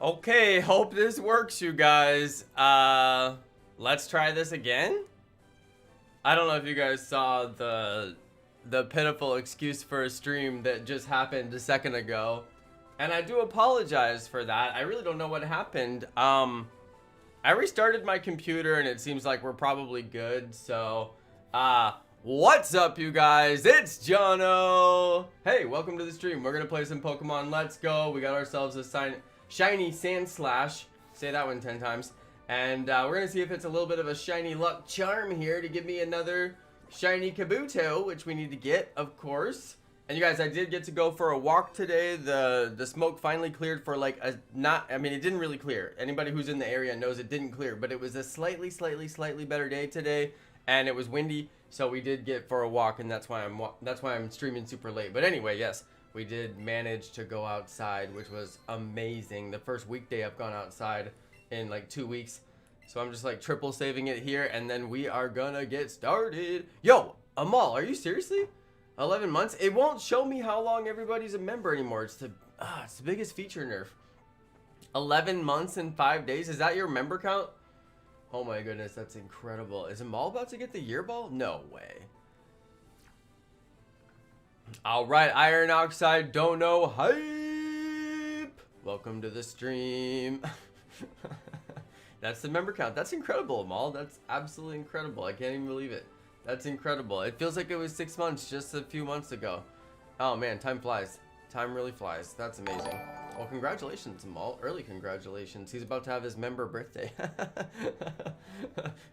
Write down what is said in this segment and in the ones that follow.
Okay, hope this works, you guys. Let's try this again. I don't know if you guys saw the pitiful excuse for a stream that just happened a second ago. And I do apologize for that. I really don't know what happened. I restarted my computer and it seems like we're probably good. So, what's up, you guys? It's Jonno. Hey, welcome to the stream. We're gonna play some Pokemon. Let's go. We got ourselves a shiny Sandslash. Say that one 10 times. And we're gonna see if it's a little bit of a shiny luck charm here to give me another shiny KABUTO, which we need to get, of course. And you guys, I did get to go for a walk today. The smoke finally cleared for like a it didn't really clear. Anybody who's in the area knows it didn't clear, but it was a slightly better day today, and it was windy, so we did get for a walk, and that's why I'm streaming super late. But anyway, yes, we did manage to go outside, which was amazing. The first weekday I've gone outside in like 2 weeks. So I'm just like triple saving it here, and then we are gonna get started. Yo, Amal, are you seriously? 11 months? It won't show me how long everybody's a member anymore. It's the biggest feature nerf. 11 months and 5 days? Is that your member count? Oh my goodness, that's incredible. Is Amal about to get the year ball? No way. Alright, Iron Oxide, don't know hype. Welcome to the stream. That's the member count. That's incredible, Amal. That's absolutely incredible. I can't even believe it. That's incredible. It feels like it was 6 months just a few months ago. Oh man, time flies. Time really flies. That's amazing. Well, congratulations, Amal. Early congratulations. He's about to have his member birthday.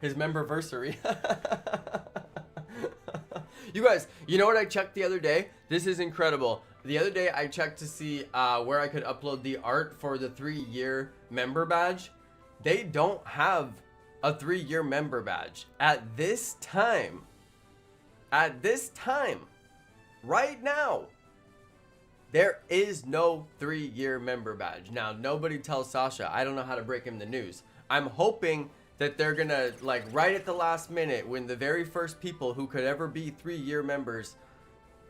His memberversary. You guys, you know what I checked the other day? This is incredible. The other day I checked to see where I could upload the art for the 3-year member badge. They don't have a 3-year member badge at this time. Right now, there is no 3-year member badge. Now, nobody tells Sasha. I don't know how to break him the news. I'm hoping that they're gonna, like, right at the last minute, when the very first people who could ever be 3-year members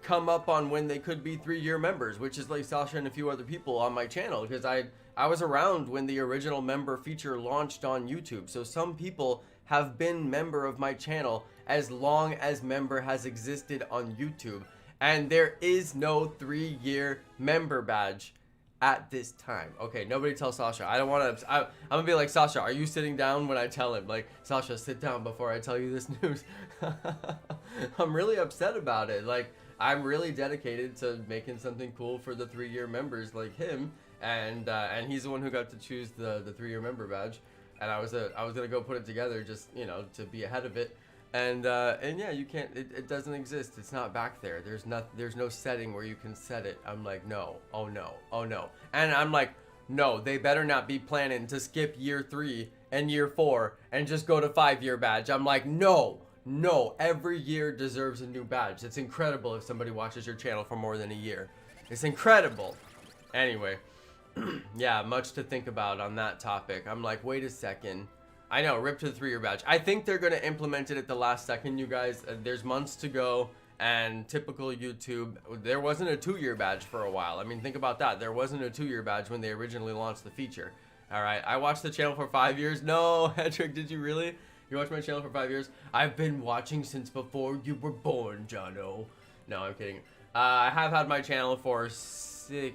come up on when they could be 3-year members, which is like Sasha and a few other people on my channel, because I was around when the original member feature launched on YouTube. So some people have been member of my channel as long as member has existed on YouTube. And there is no 3-year member badge at this time. Okay, nobody tell Sasha. I don't want to, I'm gonna be like, Sasha, are you sitting down when I tell him? Like, Sasha, sit down before I tell you this news. I'm really upset about it. Like, I'm really dedicated to making something cool for the 3-year members like him. And he's the one who got to choose the 3-year member badge, and I was gonna go put it together, just, you know, to be ahead of it, and yeah, you can't, it doesn't exist. It's not back there. There's no setting where you can set it. I'm like, no, oh no, oh no, and I'm like, no, they better not be planning to skip year 3 and year 4 and just go to 5-year badge. I'm like, no, every year deserves a new badge. It's incredible if somebody watches your channel for more than a year. It's incredible. Anyway. Yeah, much to think about on that topic. I'm like, wait a second. I know, rip to the 3-year badge. I think they're going to implement it at the last second, you guys. There's months to go, and typical YouTube, there wasn't a 2-year badge for a while. I mean, think about that. There wasn't a 2-year badge when they originally launched the feature. All right, I watched the channel for 5 years. No, Hedrick, did you really? You watched my channel for 5 years? I've been watching since before you were born, Jonno. No, I'm kidding. I have had my channel for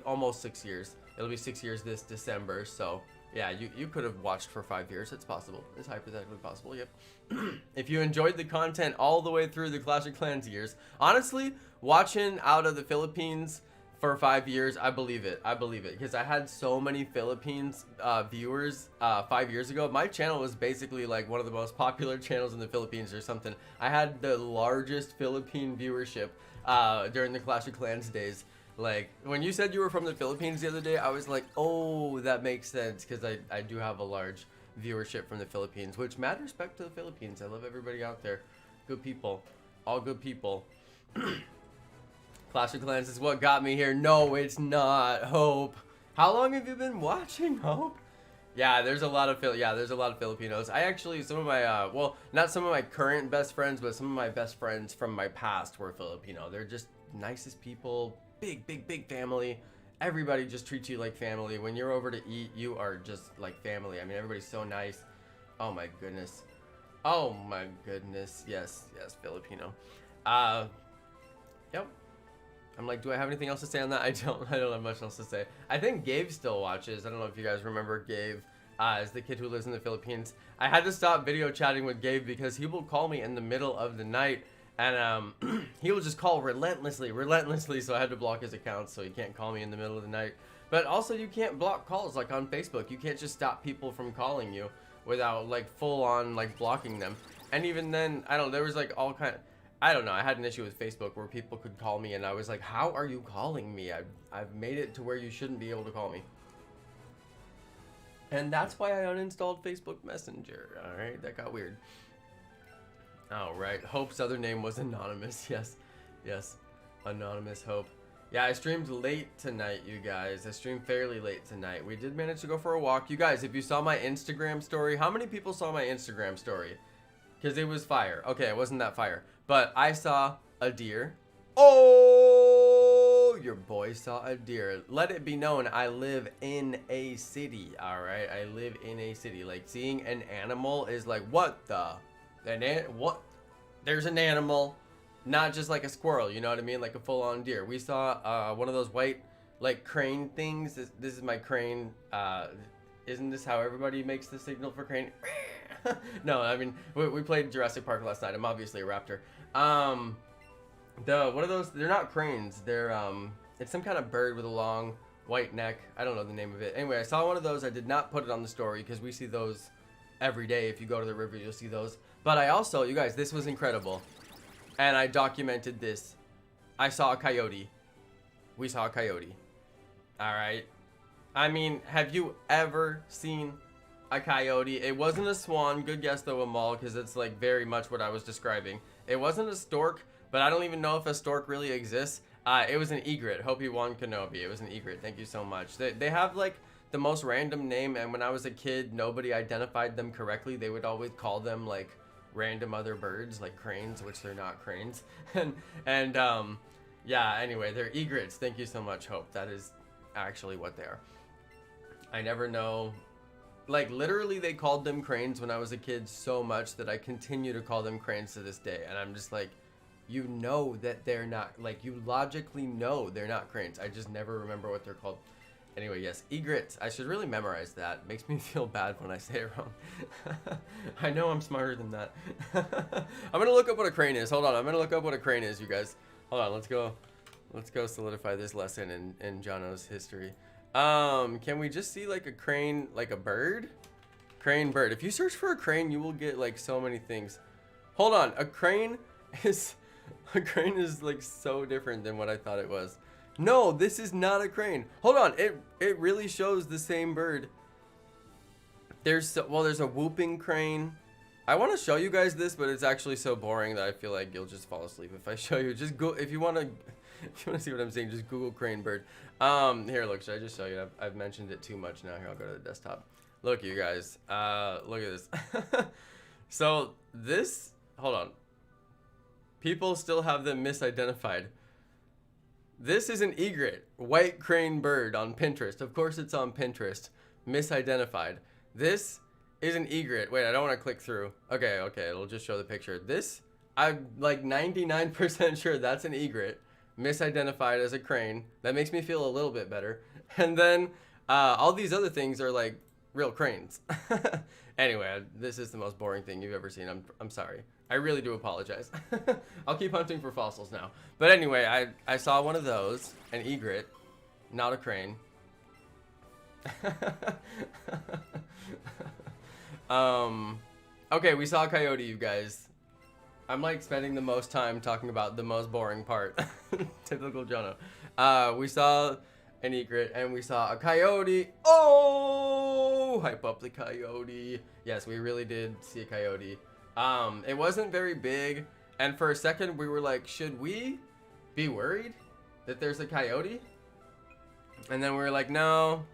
almost 6 years. It'll be 6 years this December, so yeah, you could have watched for 5 years. It's possible. It's hypothetically possible, yep. If you enjoyed the content all the way through the Clash of Clans years, honestly, watching out of the Philippines for 5 years, I believe it. I believe it, because I had so many Philippines viewers 5 years ago. My channel was basically like one of the most popular channels in the Philippines or something. I had the largest Philippine viewership during the Clash of Clans days. Like, when you said you were from the Philippines the other day, I was like, oh, that makes sense, because I do have a large viewership from the Philippines, which, mad respect to the Philippines. I love everybody out there. Good people. All good people. Clash of Clans is what got me here. No, it's not, Hope. How long have you been watching, Hope? Yeah, there's a lot of Filipinos. I actually, some of my, well, not some of my current best friends, but some of my best friends from my past were Filipino. They're just nicest people. Big family, everybody just treats you like family. When you're over to eat, you are just like family. I mean, everybody's so nice. Oh my goodness. Oh my goodness. Yes, yes, Filipino. Yep. I'm like, do I have anything else to say on that? I don't have much else to say. I think Gabe still watches. I don't know if you guys remember Gabe, as the kid who lives in the Philippines. I had to stop video chatting with Gabe because he will call me in the middle of the night, and he will just call relentlessly, so I had to block his account so he can't call me in the middle of the night. But also, you can't block calls like on Facebook. You can't just stop people from calling you without like full on like blocking them. And even then, I don't know, there was like all kind of, I don't know, I had an issue with Facebook where people could call me and I was like, how are you calling me? I've made it to where you shouldn't be able to call me. And that's why I uninstalled Facebook Messenger. Alright, that got weird. Alright, Hope's other name was Anonymous. Yes, yes, Anonymous Hope. Yeah, I streamed late tonight, you guys. I streamed fairly late tonight. We did manage to go for a walk. You guys, if you saw my Instagram story, how many people saw my Instagram story? Because it was fire. Okay, it wasn't that fire. But I saw a deer. Oh, your boy saw a deer. Let it be known, I live in a city, alright? I live in a city. Like, seeing an animal is like, what the? What? There's an animal. Not just like a squirrel, you know what I mean? Like a full-on deer. We saw one of those white, like, crane things. This is my crane. Isn't this how everybody makes the signal for crane? No, I mean, we played Jurassic Park last night. I'm obviously a raptor. What are those? They're not cranes. They're, it's some kind of bird with a long white neck. I don't know the name of it. Anyway, I saw one of those. I did not put it on the story because we see those every day. If you go to the river, you'll see those. But I also, you guys, this was incredible. And I documented this. I saw a coyote. We saw a coyote. Alright. I mean, have you ever seen a coyote? It wasn't a swan. Good guess though, Amal, because it's like very much what I was describing. It wasn't a stork, but I don't even know if a stork really exists. It was an egret. Hope you won Kenobi. It was an egret. Thank you so much. They have like the most random name, and when I was a kid, nobody identified them correctly. They would always call them like random other birds like cranes, which they're not cranes. and yeah, anyway, they're egrets. Thank you so much, Hope. That is actually what they are. I never know, like literally they called them cranes when I was a kid so much that I continue to call them cranes to this day, and I'm just like, you know that they're not, like you logically know they're not cranes. I just never remember what they're called. Anyway, yes, egrets. I should really memorize that. Makes me feel bad when I say it wrong. I know I'm smarter than that. I'm gonna look up what a crane is. Hold on, I'm gonna look up what a crane is, you guys. Hold on, let's go solidify this lesson in Jonno's history. Can we just see like a crane, like a bird? Crane bird. If you search for a crane, you will get like so many things. Hold on, a crane is like so different than what I thought it was. No, this is not a crane. Hold on, it really shows the same bird. There's a whooping crane. I want to show you guys this, but it's actually so boring that I feel like you'll just fall asleep if I show you. Just go if you want to see what I'm saying. Just Google crane bird. Here, look. Should I just show you? I've mentioned it too much now. Here, I'll go to the desktop. Look, you guys. Look at this. So this. Hold on. People still have them misidentified. This is an egret, white crane bird on Pinterest. Of course it's on Pinterest. Misidentified. This is an egret. Wait, I don't want to click through. Okay, it'll just show the picture. This, I'm like 99% sure that's an egret. Misidentified as a crane. That makes me feel a little bit better. And then all these other things are like real cranes. Anyway, this is the most boring thing you've ever seen. I'm sorry. I really do apologize. I'll keep hunting for fossils now. But anyway, I saw one of those, an egret, not a crane. Okay, we saw a coyote, you guys. I'm like spending the most time talking about the most boring part. Typical Jonno. We saw an egret and we saw a coyote. Oh, hype up the coyote. Yes, we really did see a coyote. It wasn't very big, and for a second we were like, should we be worried that there's a coyote? And then we were like, no,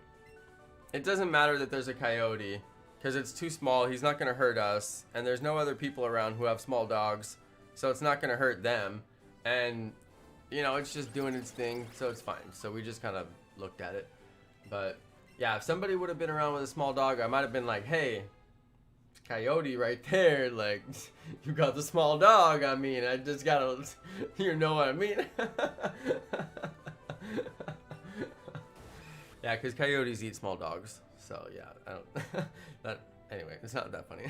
it doesn't matter that there's a coyote because it's too small. He's not gonna hurt us, and there's no other people around who have small dogs, so it's not gonna hurt them, and you know, it's just doing its thing, so it's fine. So we just kind of looked at it. But yeah, if somebody would have been around with a small dog, I might have been like, hey, coyote right there, like, you got the small dog. I mean, I just gotta, you know what I mean? Yeah, because coyotes eat small dogs. So yeah, I don't, that, anyway, it's not that funny.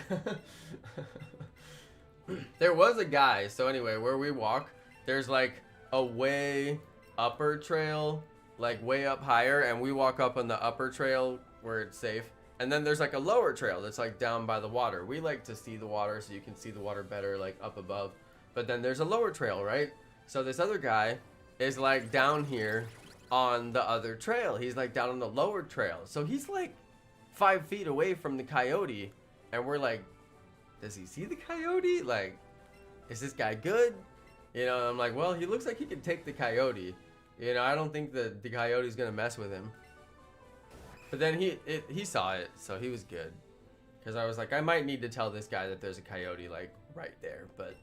There was a guy, so anyway, where we walk, there's like a way upper trail, like way up higher, and we walk up on the upper trail where it's safe. And then there's like a lower trail that's like down by the water. We like to see the water so you can see the water better, like up above. But then there's a lower trail, right? So this other guy is like down here on the other trail. He's like down on the lower trail. So he's like 5 feet away from the coyote. And we're like, does he see the coyote? Like, is this guy good? You know, I'm like, well, he looks like he could take the coyote. You know, I don't think that the coyote's gonna mess with him. But then he saw it, so he was good. Because I was like, I might need to tell this guy that there's a coyote, like, right there. But,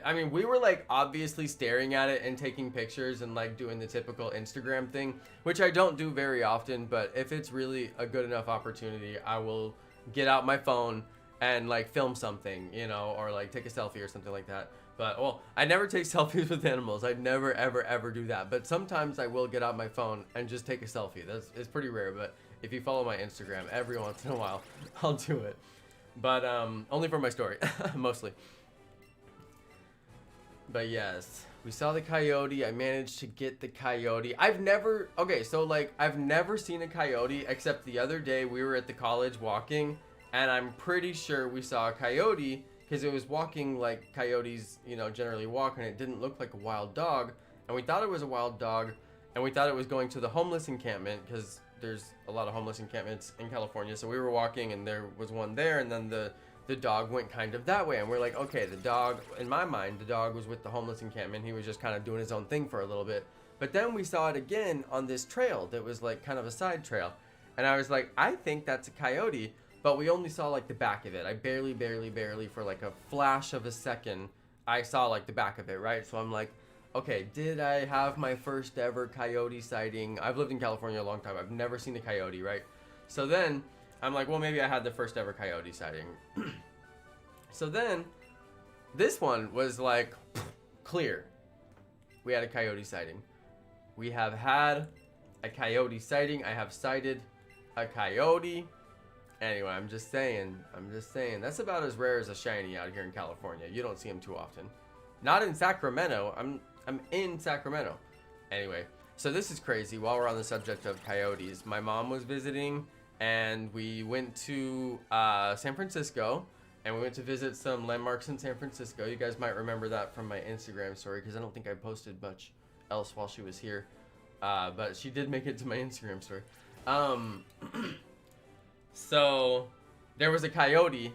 I mean, we were, like, obviously staring at it and taking pictures and, like, doing the typical Instagram thing. Which I don't do very often, but if it's really a good enough opportunity, I will get out my phone and, like, film something, you know, or, like, take a selfie or something like that. But, well, I never take selfies with animals. I'd never, ever, ever do that. But sometimes I will get out my phone and just take a selfie. It's pretty rare, but if you follow my Instagram, every once in a while, I'll do it. But, only for my story, mostly. But, yes, we saw the coyote. I managed to get the coyote. I've never seen a coyote, except the other day we were at the college walking, and I'm pretty sure we saw a coyote, because it was walking like coyotes, you know, generally walk, and it didn't look like a wild dog, and we thought it was a wild dog, and we thought it was going to the homeless encampment, because there's a lot of homeless encampments in California. So we were walking, and there was one there, and then the dog went kind of that way, and we're like, okay, the dog, in my mind, the dog was with the homeless encampment. He was just kind of doing his own thing for a little bit. But then we saw it again on this trail that was like kind of a side trail, and I was like, I think that's a coyote. But we only saw like the back of it. I barely for like a flash of a second, I saw like the back of it, right? So I'm like, okay, did I have my first ever coyote sighting? I've lived in California a long time. I've never seen a coyote, right? So then I'm like, well, maybe I had the first ever coyote sighting. So then this one was like clear. We had a coyote sighting. We have had a coyote sighting. I have sighted a coyote. Anyway, I'm just saying, that's about as rare as a shiny out here in California. You don't see them too often. Not in Sacramento. I'm in Sacramento. Anyway, so this is crazy. While we're on the subject of coyotes, my mom was visiting, and we went to San Francisco, and we went to visit some landmarks in San Francisco. You guys might remember that from my Instagram story, because I don't think I posted much else while she was here. But she did make it to my Instagram story. So, there was a coyote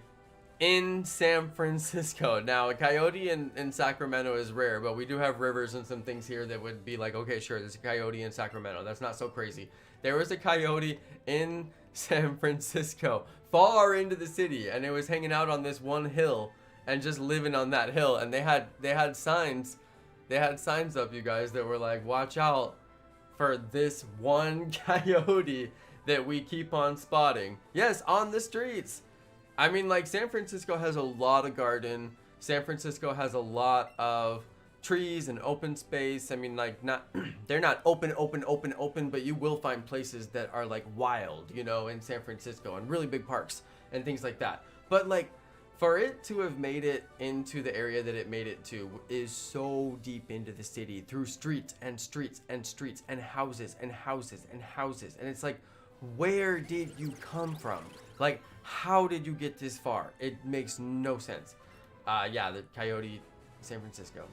in San Francisco. Now, a coyote in Sacramento is rare, but we do have rivers and some things here that would be like, okay, sure, there's a coyote in Sacramento. That's not so crazy. There was a coyote in San Francisco, far into the city, and it was hanging out on this one hill and just living on that hill. And they had signs up, you guys, that were like, watch out for this one coyote that we keep on spotting. Yes, on the streets. I mean, like, San Francisco has a lot of garden. San Francisco has a lot of trees and open space. I mean, like, they're not open, but you will find places that are, like, wild, you know, in San Francisco, and really big parks and things like that. But, like, for it to have made it into the area that it made it to is so deep into the city, through streets and streets and streets and houses and houses and houses. And it's like, where did you come from? Like, how did you get this far? It makes no sense. Yeah, the coyote, San Francisco.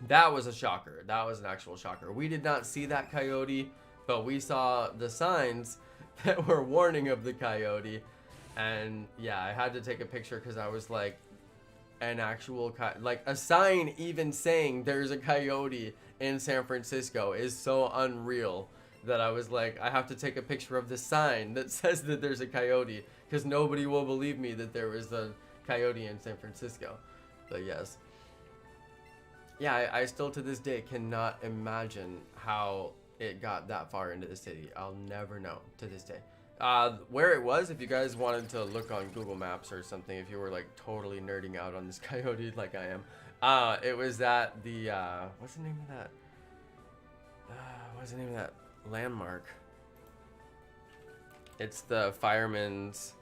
That was a shocker. That was an actual shocker. We did not see that coyote, but we saw the signs that were warning of the coyote. And yeah, I had to take a picture because I was like, an actual like a sign even saying there's a coyote in San Francisco is so unreal that I was like, I have to take a picture of the sign that says that there's a coyote, because nobody will believe me that there was a coyote in San Francisco. But yes. Yeah, I still to this day cannot imagine how it got that far into the city. I'll never know to this day. Where it was, if you guys wanted to look on Google Maps or something, if you were like totally nerding out on this coyote like I am, it was at the, what's the name of that? What's the name of that landmark? It's the fireman's.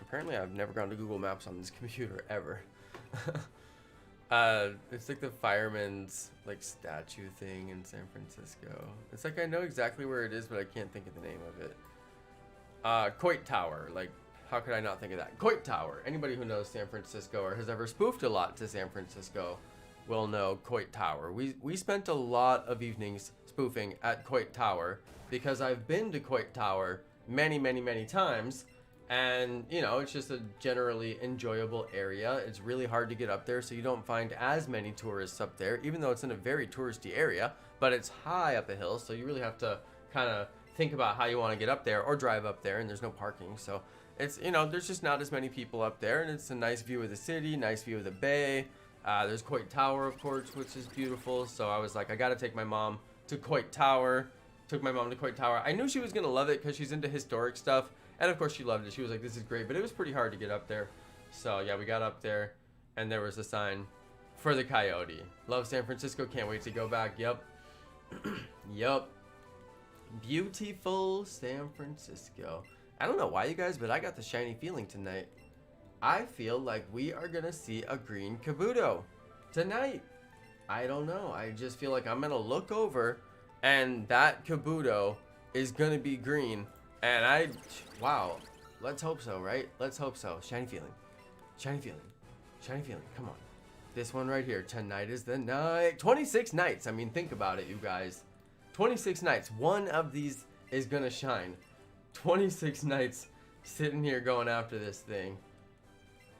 Apparently, I've never gone to Google Maps on this computer ever. It's like the fireman's like statue thing in San Francisco. It's like I know exactly where it is, but I can't think of the name of it. Coit Tower. Like, how could I not think of that? Coit Tower. Anybody who knows San Francisco or has ever spoofed a lot to San Francisco will know Coit Tower. We spent a lot of evenings spoofing at Coit Tower because I've been to Coit Tower many times. And, you know, it's just a generally enjoyable area. It's really hard to get up there, so you don't find as many tourists up there, even though it's in a very touristy area. But it's high up a hill, so you really have to kind of think about how you want to get up there or drive up there, and there's no parking. So it's, you know, there's just not as many people up there, and it's a nice view of the city, nice view of the bay. There's Coit Tower, of course, which is beautiful. So I was like, I got to take my mom to Coit Tower. Took my mom to Coit Tower. I knew she was going to love it because she's into historic stuff. And of course she loved it. She was like, this is great. But it was pretty hard to get up there. So yeah, we got up there and there was a sign for the coyote. Love San Francisco. Can't wait to go back. Yep. Yep. Beautiful San Francisco. I don't know why, you guys, but I got the shiny feeling tonight. I feel like we are going to see a green KABUTO tonight. I don't know. I just feel like I'm going to look over and that KABUTO is going to be green. And wow, let's hope so, right? Let's hope so. Shiny feeling, shiny feeling, shiny feeling. Come on. This one right here. Tonight is the night. 26 nights. I mean, think about it, you guys. 26 nights. One of these is going to shine. 26 nights sitting here going after this thing.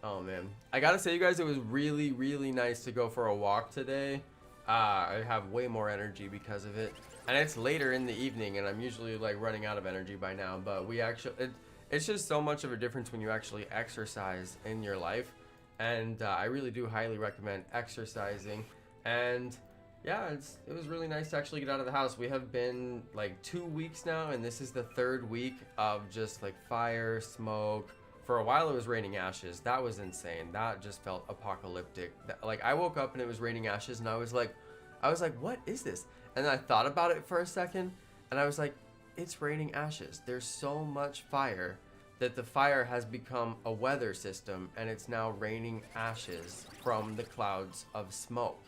Oh, man. I got to say, you guys, it was really nice to go for a walk today. I have way more energy because of it. And it's later in the evening, and I'm usually like running out of energy by now. But we actually, it's just so much of a difference when you actually exercise in your life. And I really do highly recommend exercising. And yeah, it was really nice to actually get out of the house. We have been like 2 weeks now, and this is the third week of just like fire, smoke. For a while, it was raining ashes. That was insane. That just felt apocalyptic. Like I woke up and it was raining ashes, and I was like, what is this? And then I thought about it for a second, and I was like, it's raining ashes. There's so much fire that the fire has become a weather system, and it's now raining ashes from the clouds of smoke.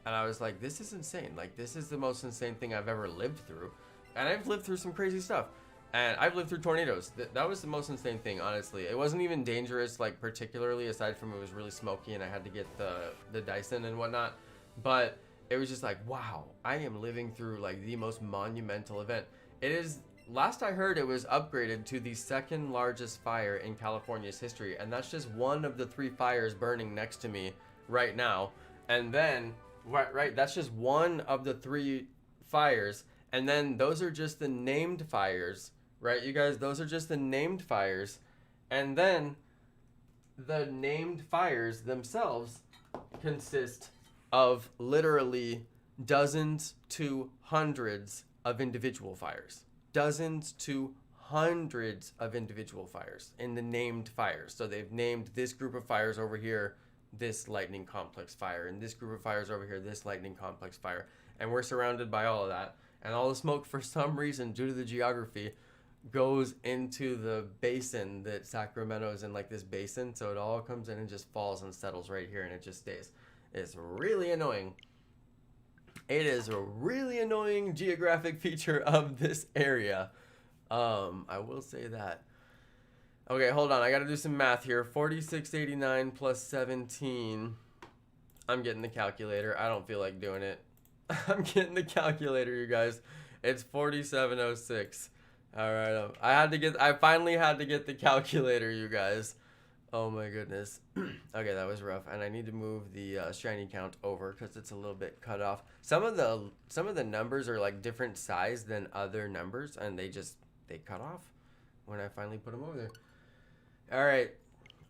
And I was like, this is insane. Like, this is the most insane thing I've ever lived through. And I've lived through some crazy stuff. And I've lived through tornadoes. That was the most insane thing, honestly. It wasn't even dangerous, like, particularly, aside from it was really smoky and I had to get the Dyson and whatnot. But it was just like, wow, I am living through like the most monumental event. It is, last I heard, it was upgraded to the second largest fire in California's history. And that's just one of the 3 fires burning next to me right now. And then, right, that's just one of the 3 fires. And then those are just the named fires, right, you guys? Those are just the named fires. And then the named fires themselves consist of literally dozens to hundreds of individual fires. Dozens to hundreds of individual fires in the named fires. So they've named this group of fires over here, this lightning complex fire, and this group of fires over here, this lightning complex fire. And we're surrounded by all of that. And all the smoke, for some reason, due to the geography, goes into the basin that Sacramento is in, like this basin. So it all comes in and just falls and settles right here, and it just stays. It's really annoying. It is a really annoying geographic feature of this area. I will say that. Okay, hold on. I got to do some math here. 4689 plus 17. I'm getting the calculator. I don't feel like doing it. I'm getting the calculator, you guys. It's 4706. All right. I finally had to get the calculator, you guys. Oh my goodness. Okay, that was rough, and I need to move the shiny count over because it's a little bit cut off. Some of the numbers are like different size than other numbers, and they cut off when I finally put them over there. All right,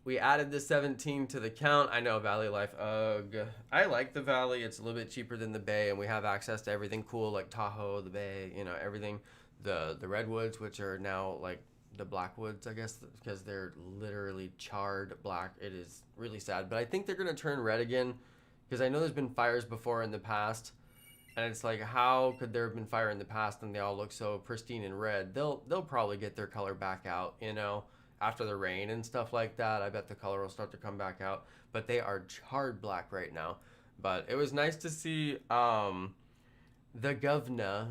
We added the 17 to the count. I know Valley Life. Ugh. I like the Valley. It's a little bit cheaper than the Bay, and we have access to everything cool like Tahoe, the Bay, you know, everything. The Redwoods, which are now like the Blackwoods, I guess, because they're literally charred black. It is really sad, but I think they're gonna turn red again, because I know there's been fires before in the past, and it's like, how could there have been fire in the past and they all look so pristine and red? They'll probably get their color back out, you know. After the rain and stuff like that, I bet the color will start to come back out. But they are charred black right now. But it was nice to see the governor,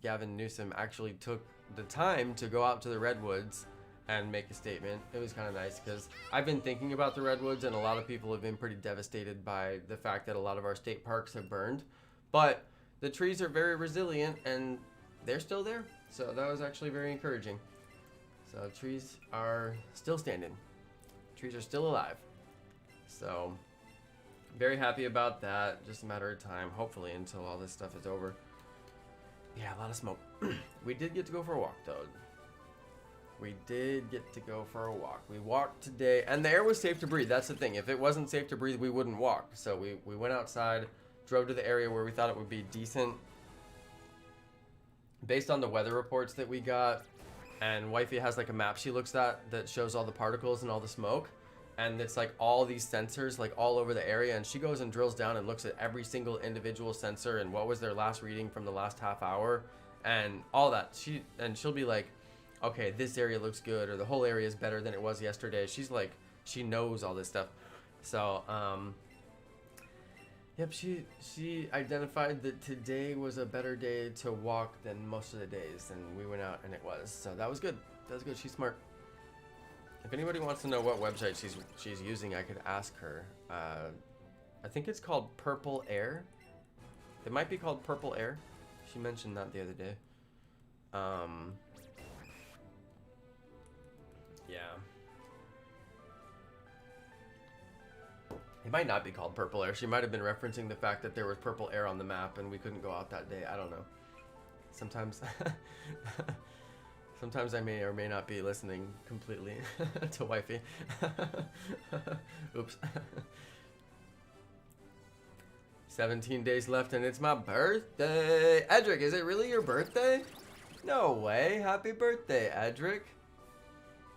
Gavin Newsom, actually took the time to go out to the Redwoods and make a statement. It was kind of nice because I've been thinking about the Redwoods, and a lot of people have been pretty devastated by the fact that a lot of our state parks have burned. But the trees are very resilient, and they're still there. So that was actually very encouraging. So trees are still standing. Trees are still alive. So very happy about that. Just a matter of time, hopefully, until all this stuff is over. Yeah, a lot of smoke. We did get to go for a walk, though. We did get to go for a walk. We walked today, and the air was safe to breathe. That's the thing. If it wasn't safe to breathe, we wouldn't walk. So we went outside, drove to the area where we thought it would be decent. Based on the weather reports that we got, and wifey has like a map she looks at that shows all the particles and all the smoke, and it's like all these sensors like all over the area, and she goes and drills down and looks at every single individual sensor and what was their last reading from the last half hour and all that. She'll be like, okay, this area looks good, or the whole area is better than it was yesterday. She's like, she knows all this stuff. So yep, she identified that today was a better day to walk than most of the days, and we went out and it was. So that was good. That was good. She's smart. If anybody wants to know what website she's using, I could ask her. I think it's called Purple Air. It might be called Purple Air. She mentioned that the other day. Yeah. It might not be called Purple Air. She might have been referencing the fact that there was purple air on the map and we couldn't go out that day. I don't know. Sometimes sometimes I may or may not be listening completely to wifey. Oops. 17 days left and it's my birthday. Edric, is it really your birthday? No way. Happy birthday, Edric.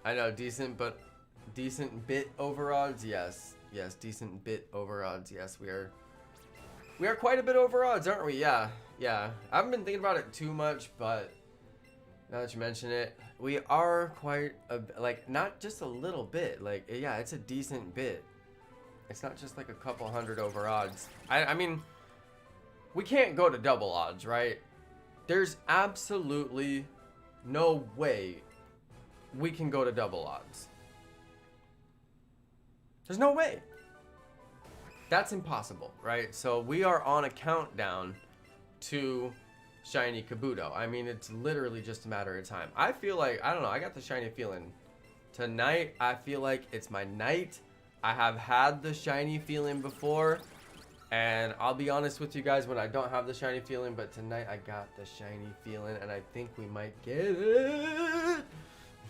I know, decent bit over odds. Yes, decent bit over odds. Yes, we are quite a bit over odds, aren't we? Yeah. I haven't been thinking about it too much, but now that you mention it, we are quite like, not just a little bit. Like, yeah, it's a decent bit. It's not just like a couple hundred over odds. I mean, we can't go to double odds, right? There's absolutely no way we can go to double odds. There's no way. That's impossible, right? So we are on a countdown to shiny KABUTO. I mean, it's literally just a matter of time. I feel like, I don't know, I got the shiny feeling. Tonight, I feel like it's my night. I have had the shiny feeling before. And I'll be honest with you guys, when I don't have the shiny feeling, but tonight I got the shiny feeling and I think we might get it.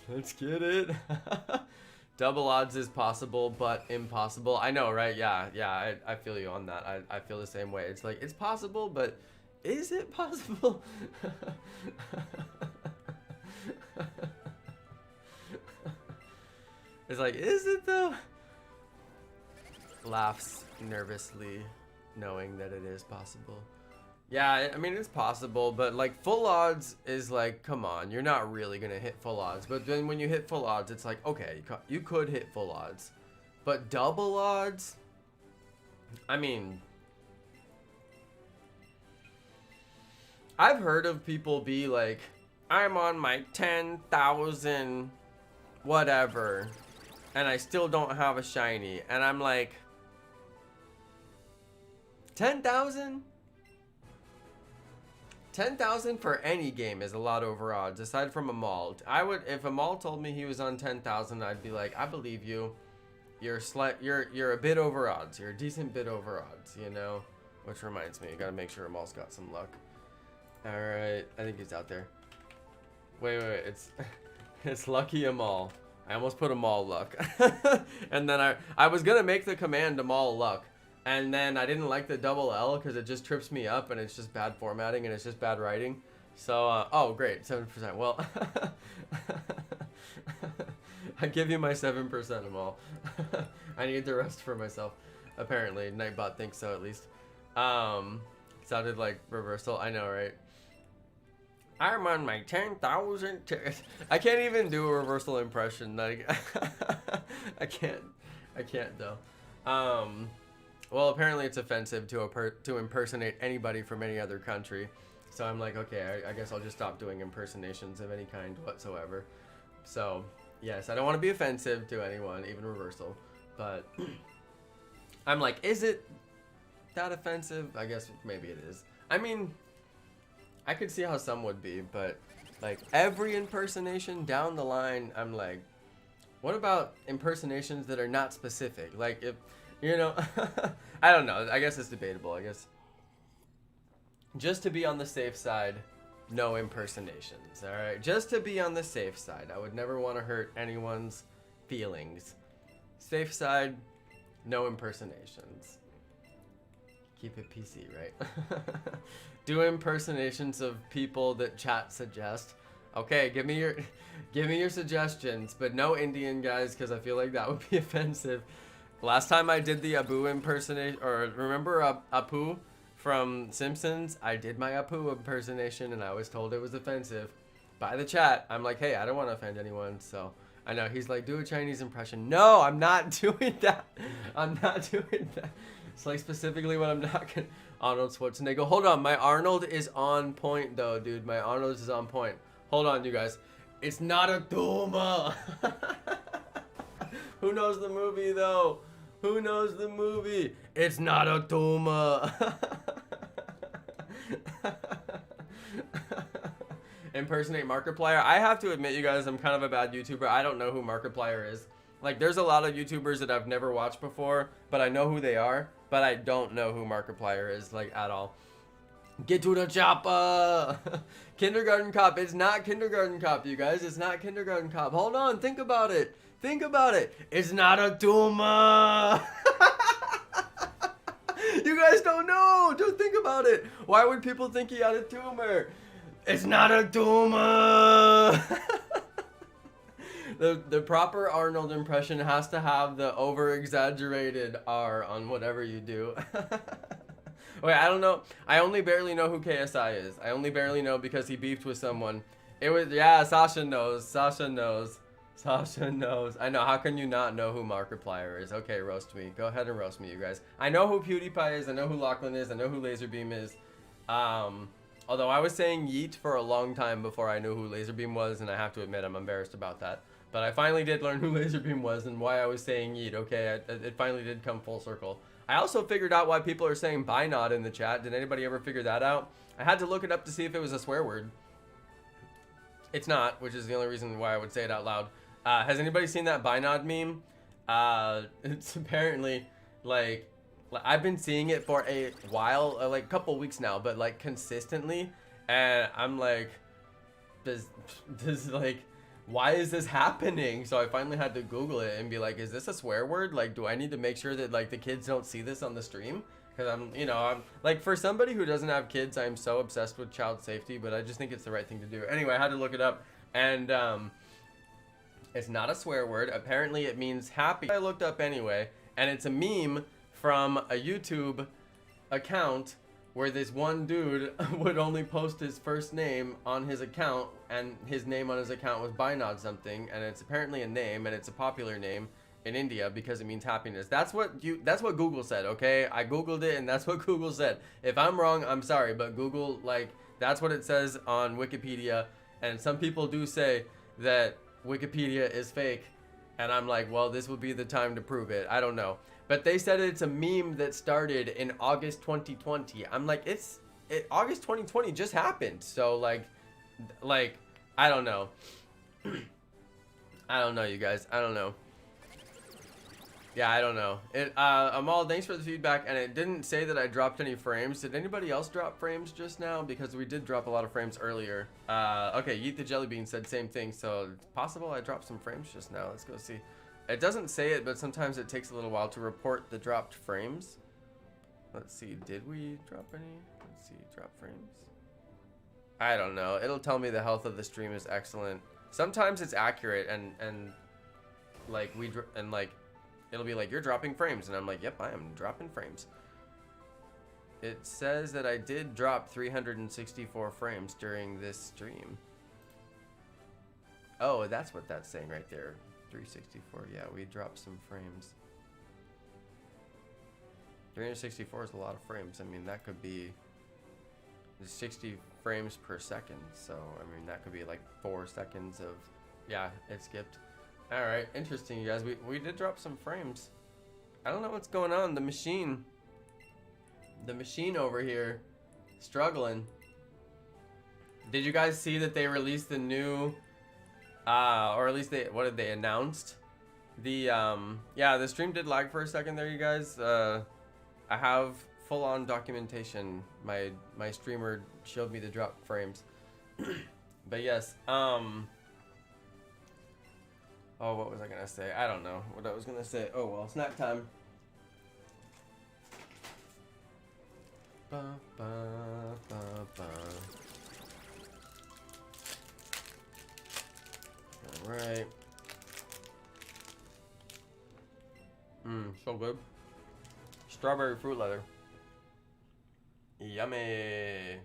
Let's get it. Double odds is possible, but impossible. I know, right? Yeah, I feel you on that. I feel the same way. It's like, it's possible, but is it possible? It's like, is it though? Laughs nervously, knowing that it is possible. Yeah, I mean, it's possible, but like full odds is like, come on, you're not really gonna hit full odds. But then when you hit full odds, it's like, okay, you could hit full odds. But double odds, I mean, I've heard of people be like, I'm on my 10,000 whatever, and I still don't have a shiny. And I'm like, 10,000? 10,000 for any game is a lot over odds, aside from a mall. I would, if a mall told me he was on 10,000, I'd be like, I believe you. You're a bit over odds. You're a decent bit over odds, you know? Which reminds me, you gotta make sure Amal's got some luck. Alright, I think he's out there. Wait, it's Lucky Amal. I almost put a mall luck. And then I was gonna make the command to mall luck. And then I didn't like the double L because it just trips me up and it's just bad formatting and it's just bad writing. So, oh great, 7%. Well, I give you my 7% of all. I need the rest for myself. Apparently, Nightbot thinks so at least. Sounded like reversal. I know, right? I'm on my 10,000. I can't even do a reversal impression. Like, I can't though. Well, apparently it's offensive to impersonate anybody from any other country. So I'm like, okay, I guess I'll just stop doing impersonations of any kind whatsoever. So, yes, I don't want to be offensive to anyone, even reversal. But I'm like, is it that offensive? I guess maybe it is. I mean, I could see how some would be, but like every impersonation down the line, I'm like, what about impersonations that are not specific? Like if, you know, I don't know. I guess it's debatable, I guess. Just to be on the safe side, no impersonations, alright? Just to be on the safe side. I would never want to hurt anyone's feelings. Safe side, no impersonations. Keep it PC, right? Do impersonations of people that chat suggest. Okay, give me your suggestions, but no Indian guys, because I feel like that would be offensive. Last time I did the Abu impersonation, or remember Apu from Simpsons? I did my Apu impersonation, and I was told it was offensive by the chat. I'm like, hey, I don't want to offend anyone, so I know he's like, do a Chinese impression. No, I'm not doing that. I'm not doing that. It's like specifically what I'm not gonna. Arnold Schwarzenegger. Hold on, my Arnold is on point though, dude. My Arnold is on point. Hold on, you guys. It's not a tumor. Who knows the movie though? Who knows the movie? It's not a tumor. Impersonate Markiplier. I have to admit, you guys, I'm kind of a bad YouTuber. I don't know who Markiplier is. Like, there's a lot of YouTubers that I've never watched before, but I know who they are, but I don't know who Markiplier is, like, at all. Get to the chopper! Kindergarten Cop. It's not Kindergarten Cop, you guys. It's not Kindergarten Cop. Hold on. Think about it. Think about it. It's not a tumor. You guys don't know. Don't think about it. Why would people think he had a tumor? It's not a tumor. The proper Arnold impression has to have the over-exaggerated R on whatever you do. Wait, I don't know. I only barely know who KSI is. I only barely know because he beefed with someone. It was, yeah, Sasha knows. Sasha knows. Sasha knows. I know. How can you not know who Markiplier is? Okay, roast me. Go ahead and roast me, you guys. I know who PewDiePie is. I know who Lachlan is. I know who Laserbeam is. Although I was saying Yeet for a long time before I knew who Laserbeam was, and I have to admit I'm embarrassed about that. But I finally did learn who Laserbeam was and why I was saying Yeet. Okay, it finally did come full circle. I also figured out why people are saying Binod in the chat. Did anybody ever figure that out? I had to look it up to see if it was a swear word. It's not, which is the only reason why I would say it out loud. Has anybody seen that Binod meme? It's apparently, like, I've been seeing it for a while, like a couple weeks now, but like consistently. And I'm like, this like, why is this happening? So I finally had to Google it and be like, is this a swear word? Like, do I need to make sure that like the kids don't see this on the stream? Because I'm like, for somebody who doesn't have kids, I'm so obsessed with child safety, but I just think it's the right thing to do. Anyway, I had to look it up, and it's not a swear word. Apparently it means happy. I looked up anyway, and it's a meme from a YouTube account where this one dude would only post his first name on his account, and his name on his account was Binod something, and it's apparently a name, and it's a popular name in India because it means happiness. That's what Google said, okay? I Googled it, and that's what Google said. If I'm wrong, I'm sorry, but Google, like, that's what it says on Wikipedia, and some people do say that Wikipedia is fake, and I'm like, well, this would be the time to prove it. I don't know. But they said it's a meme that started in August 2020. I'm like, August 2020 just happened. So like, I don't know. I don't know, you guys. I don't know. Yeah, I don't know. Amal, thanks for the feedback. And it didn't say that I dropped any frames. Did anybody else drop frames just now? Because we did drop a lot of frames earlier. Okay, Yeet the Jelly Bean said same thing. So it's possible I dropped some frames just now. Let's go see. It doesn't say it, but sometimes it takes a little while to report the dropped frames. Let's see. Did we drop any? Let's see. Drop frames. I don't know. It'll tell me the health of the stream is excellent. Sometimes it's accurate and like it'll be like, you're dropping frames, and I'm like, yep, I am dropping frames. It says that I did drop 364 frames during this stream. Oh, that's what that's saying right there. 364. Yeah, we dropped some frames. 364 is a lot of frames. I mean, that could be 60 frames per second. So, I mean, that could be like 4 seconds of... Yeah, it skipped. Alright, interesting, you guys. We did drop some frames. I don't know what's going on. The machine over here, struggling. Did you guys see that they released the new, or at least what did they announced? The, yeah, the stream did lag for a second there, you guys. I have full-on documentation. My streamer showed me the drop frames. But yes, oh, what was I gonna say? I don't know what I was gonna say. Oh well, snack time. Ba, ba, ba, ba. All right. So good. Strawberry fruit leather. Yummy.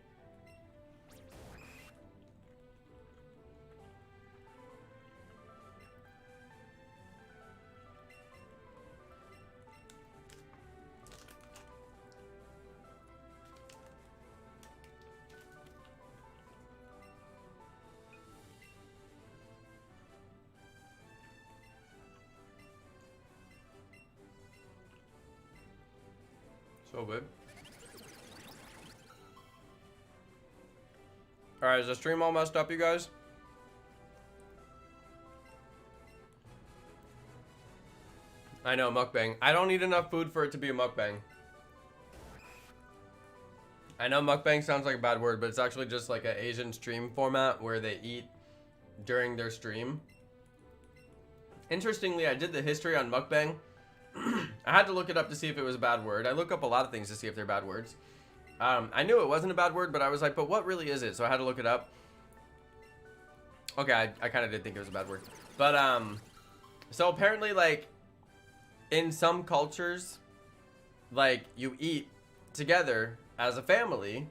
So good. Alright, is the stream all messed up, you guys? I know, mukbang. I don't eat enough food for it to be a mukbang. I know mukbang sounds like a bad word, but it's actually just like an Asian stream format where they eat during their stream. Interestingly, I did the history on mukbang. I had to look it up to see if it was a bad word. I look up a lot of things to see if they're bad words. I knew it wasn't a bad word, but I was like, but what really is it? So I had to look it up. Okay, I kind of did think it was a bad word. But, so apparently, like, in some cultures, like, you eat together as a family,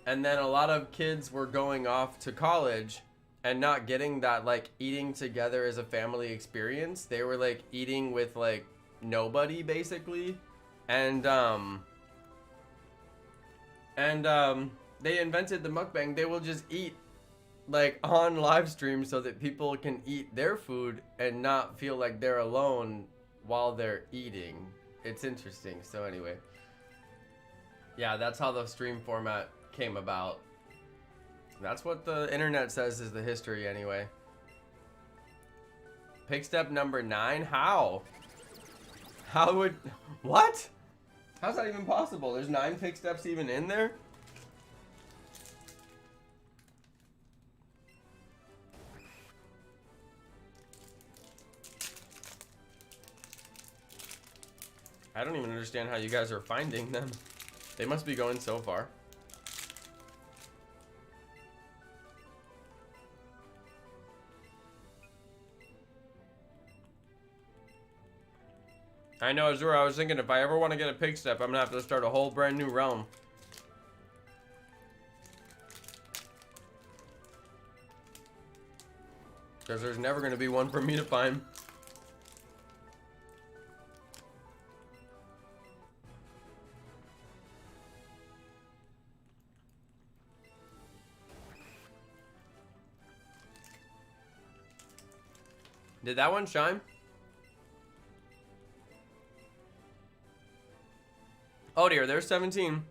and then a lot of kids were going off to college and not getting that, like, eating together as a family experience. They were, like, eating with, like, nobody, basically. And they invented the mukbang. They will just eat, like, on live stream so that people can eat their food and not feel like they're alone while they're eating. It's interesting. So anyway, yeah, that's how the stream format came about. That's what the internet says is the history anyway. Pick step number 9? How would, what? How's that even possible? There's 9 pick steps even in there? I don't even understand how you guys are finding them. They must be going so far. I know, Azura, I was thinking if I ever want to get a pig step, I'm gonna have to start a whole brand new realm. Because there's never gonna be one for me to find. Did that one shine? Oh dear, there's 17.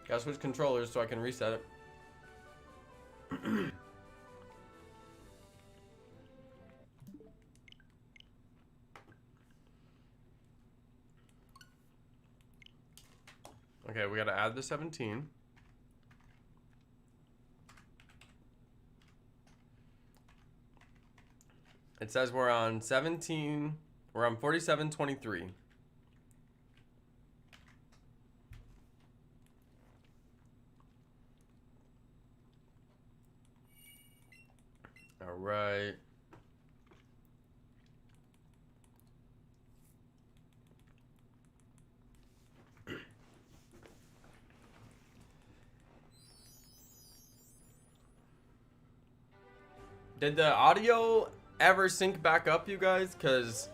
Gotta switch controllers so I can reset it. Okay, we gotta add the 17. It says we're on 17, we're on 47.23. All right. Did the audio ever sync back up, you guys? Because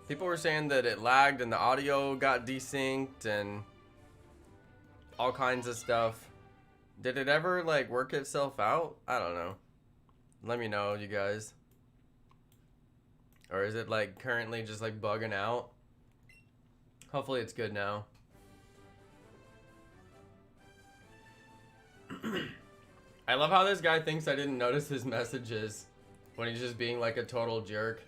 people were saying that it lagged and the audio got desynced and all kinds of stuff. Did it ever like work itself out? I don't know. Let me know, you guys. Or is it like currently just like bugging out? Hopefully it's good now. I love how this guy thinks I didn't notice his messages when he's just being like a total jerk.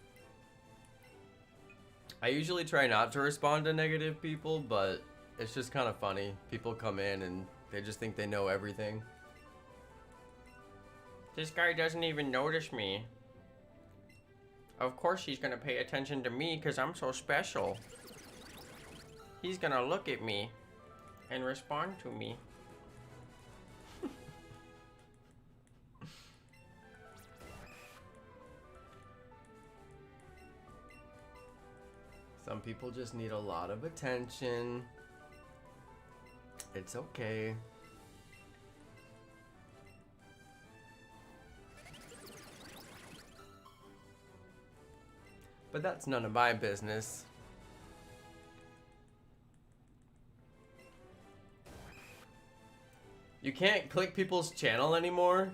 I usually try not to respond to negative people, but it's just kind of funny. People come in and they just think they know everything. This guy doesn't even notice me. Of course he's gonna pay attention to me because I'm so special. He's gonna look at me and respond to me. Some people just need a lot of attention. It's okay. But that's none of my business. You can't click people's channel anymore,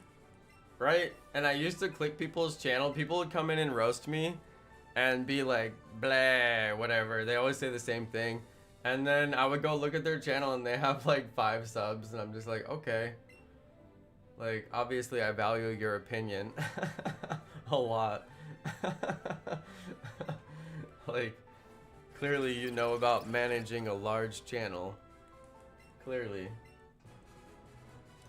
right? And I used to click people's channel. People would come in and roast me and be like, blah, whatever. They always say the same thing. And then I would go look at their channel and they have like 5 subs. And I'm just like, okay. Like, obviously I value your opinion a lot. Like, clearly you know about managing a large channel. Clearly.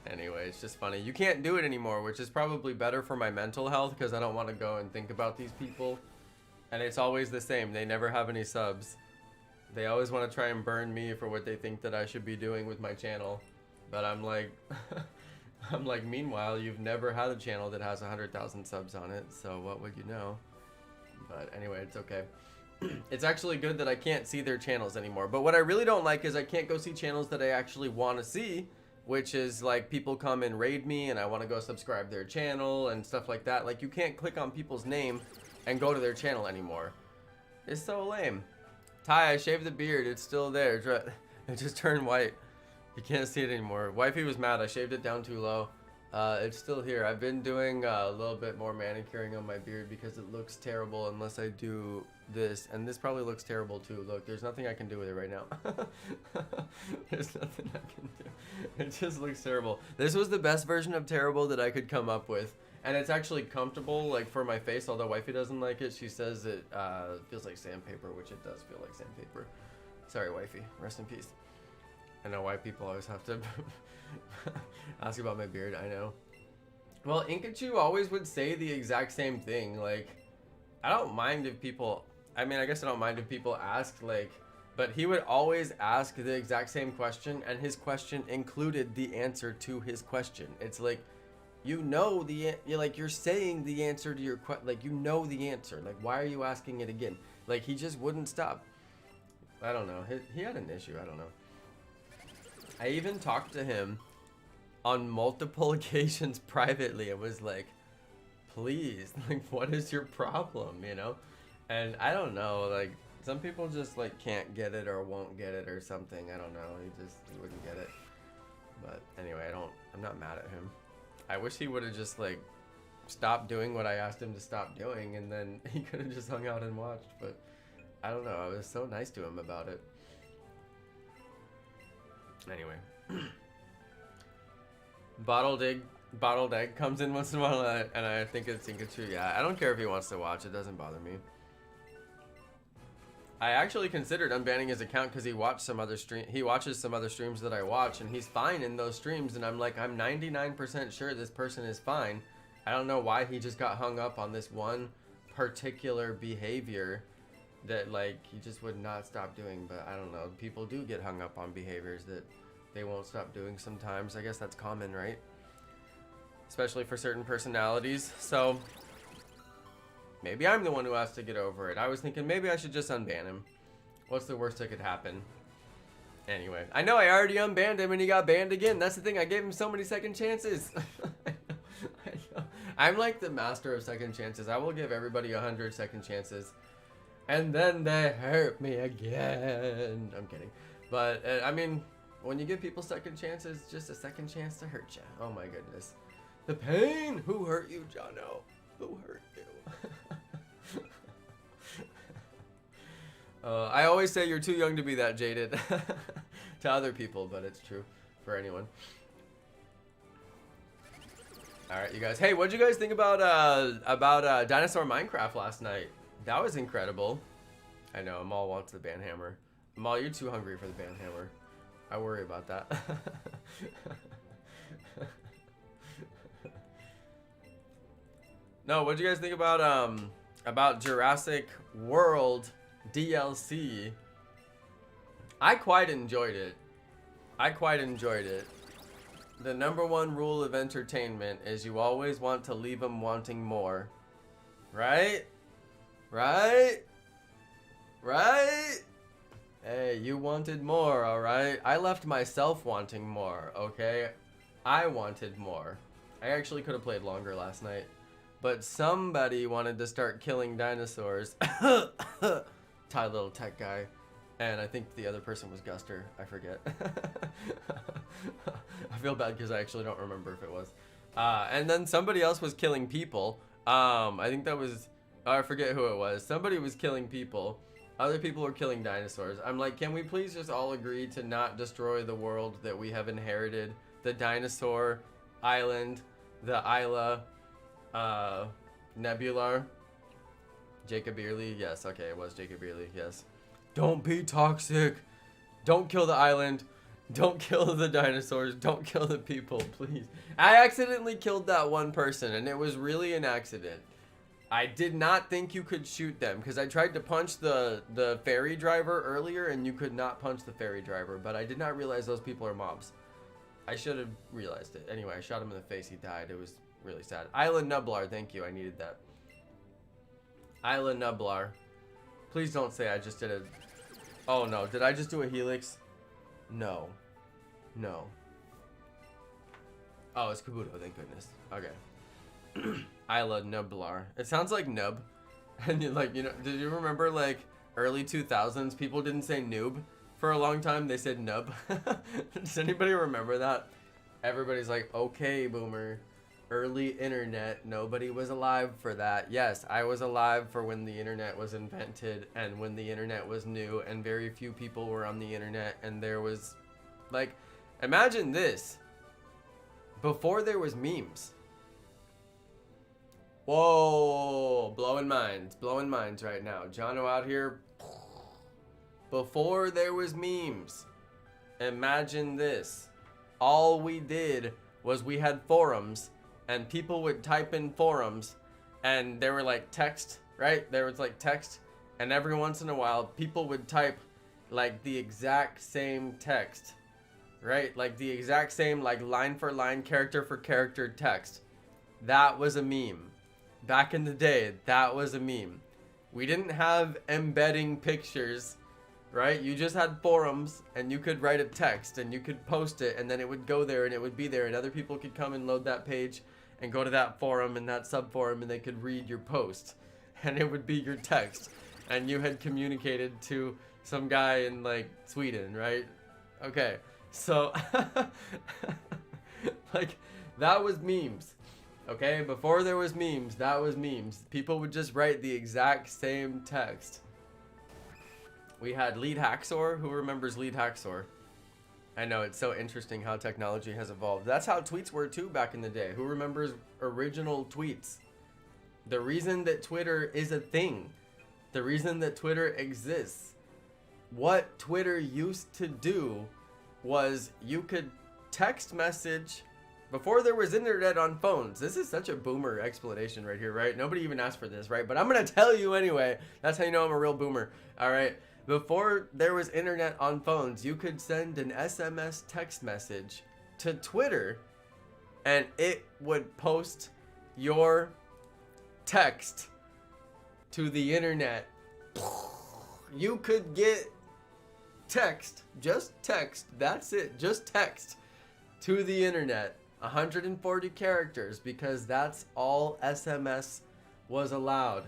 Anyway, it's just funny. You can't do it anymore, which is probably better for my mental health because I don't want to go and think about these people. And it's always the same. They never have any subs. They always want to try and burn me for what they think that I should be doing with my channel. But I'm like, meanwhile, you've never had a channel that has 100,000 subs on it. So what would you know? But anyway, it's okay. It's actually good that I can't see their channels anymore. But what I really don't like is I can't go see channels that I actually want to see. Which is like people come and raid me and I want to go subscribe their channel and stuff like that. Like you can't click on people's name and go to their channel anymore. It's so lame. Ty, I shaved the beard. It's still there. It just turned white. You can't see it anymore. Wifey was mad. I shaved it down too low. It's still here. I've been doing a little bit more manicuring on my beard because it looks terrible unless I do this. And this probably looks terrible too. Look, there's nothing I can do with it right now. There's nothing I can do. It just looks terrible. This was the best version of terrible that I could come up with. And it's actually comfortable, like, for my face, although wifey doesn't like it. She says it feels like sandpaper, which it does feel like sandpaper. Sorry, wifey. Rest in peace. I know why people always have to ask about my beard. I know. Well, Inkachu always would say the exact same thing. Like, I don't mind if people... I mean, I guess I don't mind if people ask, like... But he would always ask the exact same question, and his question included the answer to his question. It's like... You know you're saying the answer to your question. Like, you know the answer. Like, why are you asking it again? Like, he just wouldn't stop. I don't know. He had an issue. I don't know. I even talked to him on multiple occasions privately. It was like, please, like, what is your problem, you know? And I don't know, like, some people just, like, can't get it or won't get it or something. I don't know. He wouldn't get it. But anyway, I'm not mad at him. I wish he would have just, like, stopped doing what I asked him to stop doing, and then he could have just hung out and watched, but I don't know. I was so nice to him about it. Anyway. Bottled egg comes in once in a while, and I think it's Inkachu. Yeah, I don't care if he wants to watch. It doesn't bother me. I actually considered unbanning his account because he watched some other stream. He watches some other streams that I watch, and he's fine in those streams. And I'm like, I'm 99% sure this person is fine. I don't know why he just got hung up on this one particular behavior that like he just would not stop doing. But I don't know. People do get hung up on behaviors that they won't stop doing sometimes. I guess that's common, right? Especially for certain personalities. So maybe I'm the one who has to get over it. I was thinking maybe I should just unban him. What's the worst that could happen? Anyway, I know I already unbanned him and he got banned again. That's the thing. I gave him so many second chances. I know. I'm like the master of second chances. I will give everybody 100 second chances. And then they hurt me again. I'm kidding. But, I mean, when you give people second chances, just a second chance to hurt you. Oh my goodness. The pain. Who hurt you, Jonno? Who hurt you? I always say you're too young to be that jaded to other people, but it's true for anyone. All right, you guys. Hey, what'd you guys think about Dinosaur Minecraft last night? That was incredible. I know Amal wants the banhammer. Amal, you're too hungry for the banhammer. I worry about that. No, what'd you guys think about Jurassic World DLC? I quite enjoyed it. The '1 rule of entertainment is you always want to leave them wanting more. Right? Right? Right? Hey, you wanted more, alright? I left myself wanting more, okay? I wanted more. I actually could have played longer last night. But somebody wanted to start killing dinosaurs. Ty Little Tech Guy. And I think the other person was Guster. I forget. I feel bad because I actually don't remember if it was. And then somebody else was killing people. I think that was... I forget who it was. Somebody was killing people. Other people were killing dinosaurs. I'm like, can we please just all agree to not destroy the world that we have inherited? The dinosaur island. The Isla... Nebular. Jacob Early, yes, okay, it was Jacob Early, yes. Don't be toxic. Don't kill the island. Don't kill the dinosaurs. Don't kill the people, please. I accidentally killed that one person, and it was really an accident. I did not think you could shoot them, because I tried to punch the ferry driver earlier, and you could not punch the ferry driver, but I did not realize those people are mobs. I should have realized it. Anyway, I shot him in the face, he died. It was really sad. Isla Nublar, thank you. I needed that. Isla Nublar. Please don't say I just did a... Oh no, did I just do a helix? No. No. Oh, it's Kabuto, thank goodness. Okay. Isla Nublar. It sounds like nub. And you like, you know, did you remember like early 2000s people didn't say noob for a long time, they said nub. Does anybody remember that? Everybody's like, okay, boomer. Early internet, nobody was alive for that. Yes, I was alive for when the internet was invented and when the internet was new and very few people were on the internet and there was, like, imagine this. Before there was memes. Whoa, blowing minds right now. Jonno out here. Before there was memes. Imagine this. All we did was we had forums. And people would type in forums and there were like text, right? There was like text and every once in a while people would type like the exact same text, right? Like the exact same like line for line, character for character text. That was a meme. Back in the day, that was a meme. We didn't have embedding pictures, right? You just had forums and you could write a text and you could post it and then it would go there and it would be there and other people could come and load that page and go to that forum and that subforum and they could read your post and it would be your text and you had communicated to some guy in like Sweden, right? Okay, so like that was memes. Okay, before there was memes, that was memes. People would just write the exact same text. We had Lead Hacksaw. Who remembers Lead Hacksaw? I know, it's so interesting how technology has evolved. That's how tweets were too back in the day. Who remembers original tweets? The reason that Twitter is a thing The reason that Twitter exists. What Twitter used to do was you could text message before there was internet on phones. This is such a boomer explanation right here, right? Nobody even asked for this, right? But I'm going to tell you anyway. That's how you know I'm a real boomer. All right. Before there was internet on phones, you could send an SMS text message to Twitter and it would post your text to the internet. You could get text, just text, that's it, just text to the internet, 140 characters, because that's all SMS was allowed.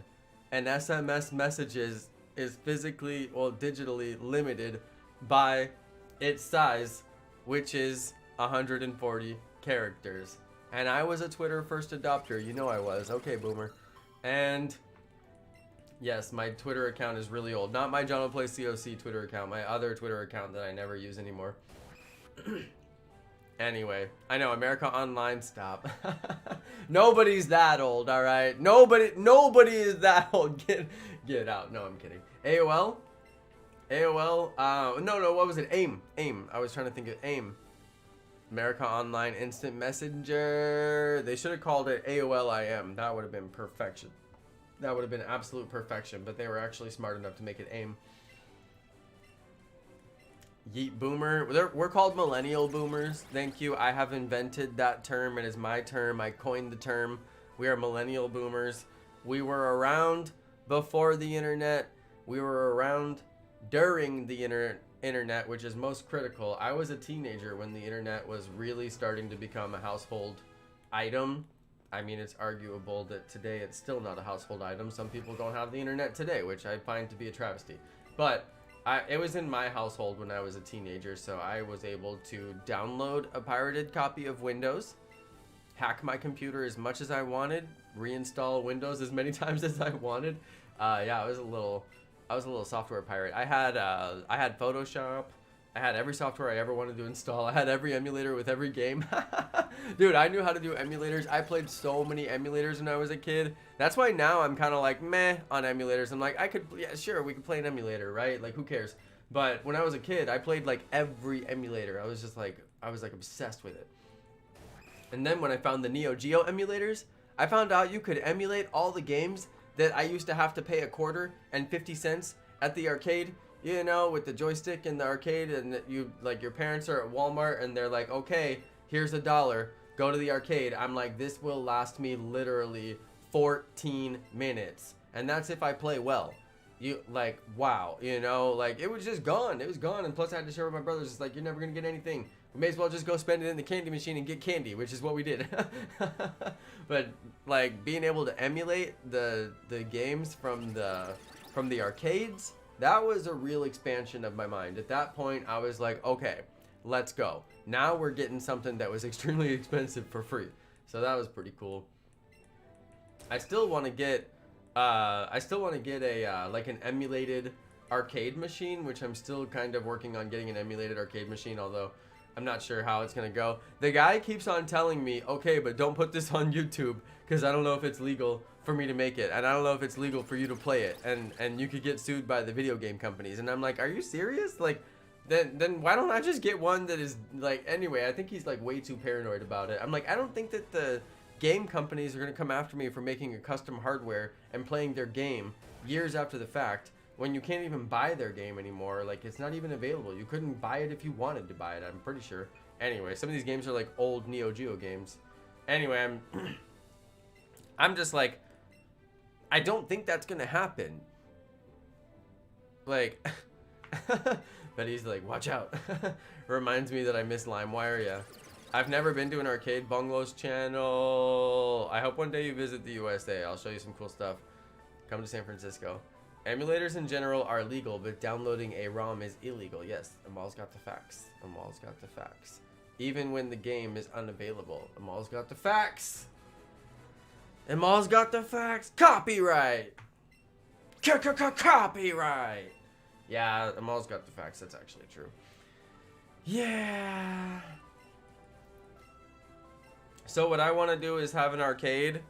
And SMS messages is physically, well, digitally limited by its size, which is 140 characters. And I was a Twitter first adopter, you know I was. Okay, boomer. And yes, my Twitter account is really old. Not my Jonno Plays COC Twitter account, my other Twitter account that I never use anymore. Anyway, I know, America Online, stop. Nobody's that old, all right? Nobody is that old. Get out. No, I'm kidding. AOL? No, what was it? AIM. I was trying to think of AIM. America Online Instant Messenger. They should have called it AOL-IM. That would have been perfection. That would have been absolute perfection, but they were actually smart enough to make it AIM. Yeet boomer. We're called millennial boomers. Thank you. I have invented that term. It is my term. I coined the term. We are millennial boomers. We were around before the internet. We were around during the internet, which is most critical. I was a teenager when the internet was really starting to become a household item. I mean, it's arguable that today it's still not a household item. Some people don't have the internet today, which I find to be a travesty. But it was in my household when I was a teenager, so I was able to download a pirated copy of Windows, hack my computer as much as I wanted, reinstall Windows as many times as I wanted. Yeah, I was a little software pirate. I had Photoshop. I had every software I ever wanted to install. I had every emulator with every game. Dude, I knew how to do emulators. I played so many emulators when I was a kid. That's why now I'm kind of like meh on emulators. I'm like, yeah, sure, we could play an emulator, right? Like, who cares? But when I was a kid, I played like every emulator. I was like obsessed with it. And then when I found the Neo Geo emulators, I found out you could emulate all the games that I used to have to pay $1.50 at the arcade. You know, with the joystick in the arcade, and you, like, your parents are at Walmart and they're like, okay, here's $1, go to the arcade. I'm like, this will last me literally 14 minutes. And that's if I play well. You, like, wow, you know, like, it was just gone. It was gone. And plus I had to share with my brothers. It's like, you're never going to get anything. We may as well just go spend it in the candy machine and get candy, which is what we did. But, like, being able to emulate the games from the arcades, that was a real expansion of my mind. At that point, I was like, okay, let's go. Now we're getting something that was extremely expensive for free. So that was pretty cool. I still want to get a like an emulated arcade machine, which I'm still kind of working on getting an emulated arcade machine, although I'm not sure how it's going to go. The guy keeps on telling me, okay, but don't put this on YouTube because I don't know if it's legal for me to make it, and I don't know if it's legal for you to play it, and you could get sued by the video game companies. And I'm like, are you serious? Like, then why don't I just get one that is, like, anyway, I think he's like way too paranoid about it. I'm like, I don't think that the game companies are going to come after me for making a custom hardware and playing their game years after the fact when you can't even buy their game anymore. Like, it's not even available. You couldn't buy it if you wanted to buy it, I'm pretty sure. Anyway, some of these games are like old Neo Geo games. Anyway, I'm just like, I don't think that's gonna happen. Like, but he's like, watch out. Reminds me that I miss LimeWire. Yeah, I've never been to an arcade. Bungalows channel. I hope one day you visit the USA. I'll show you some cool stuff. Come to San Francisco. Emulators in general are legal, but downloading a ROM is illegal. Yes, Amal's got the facts. Amal's got the facts. Even when the game is unavailable, Amal's got the facts. Amal's got the facts. Copyright. Copyright. Yeah, Amal's got the facts. That's actually true. Yeah. So what I want to do is have an arcade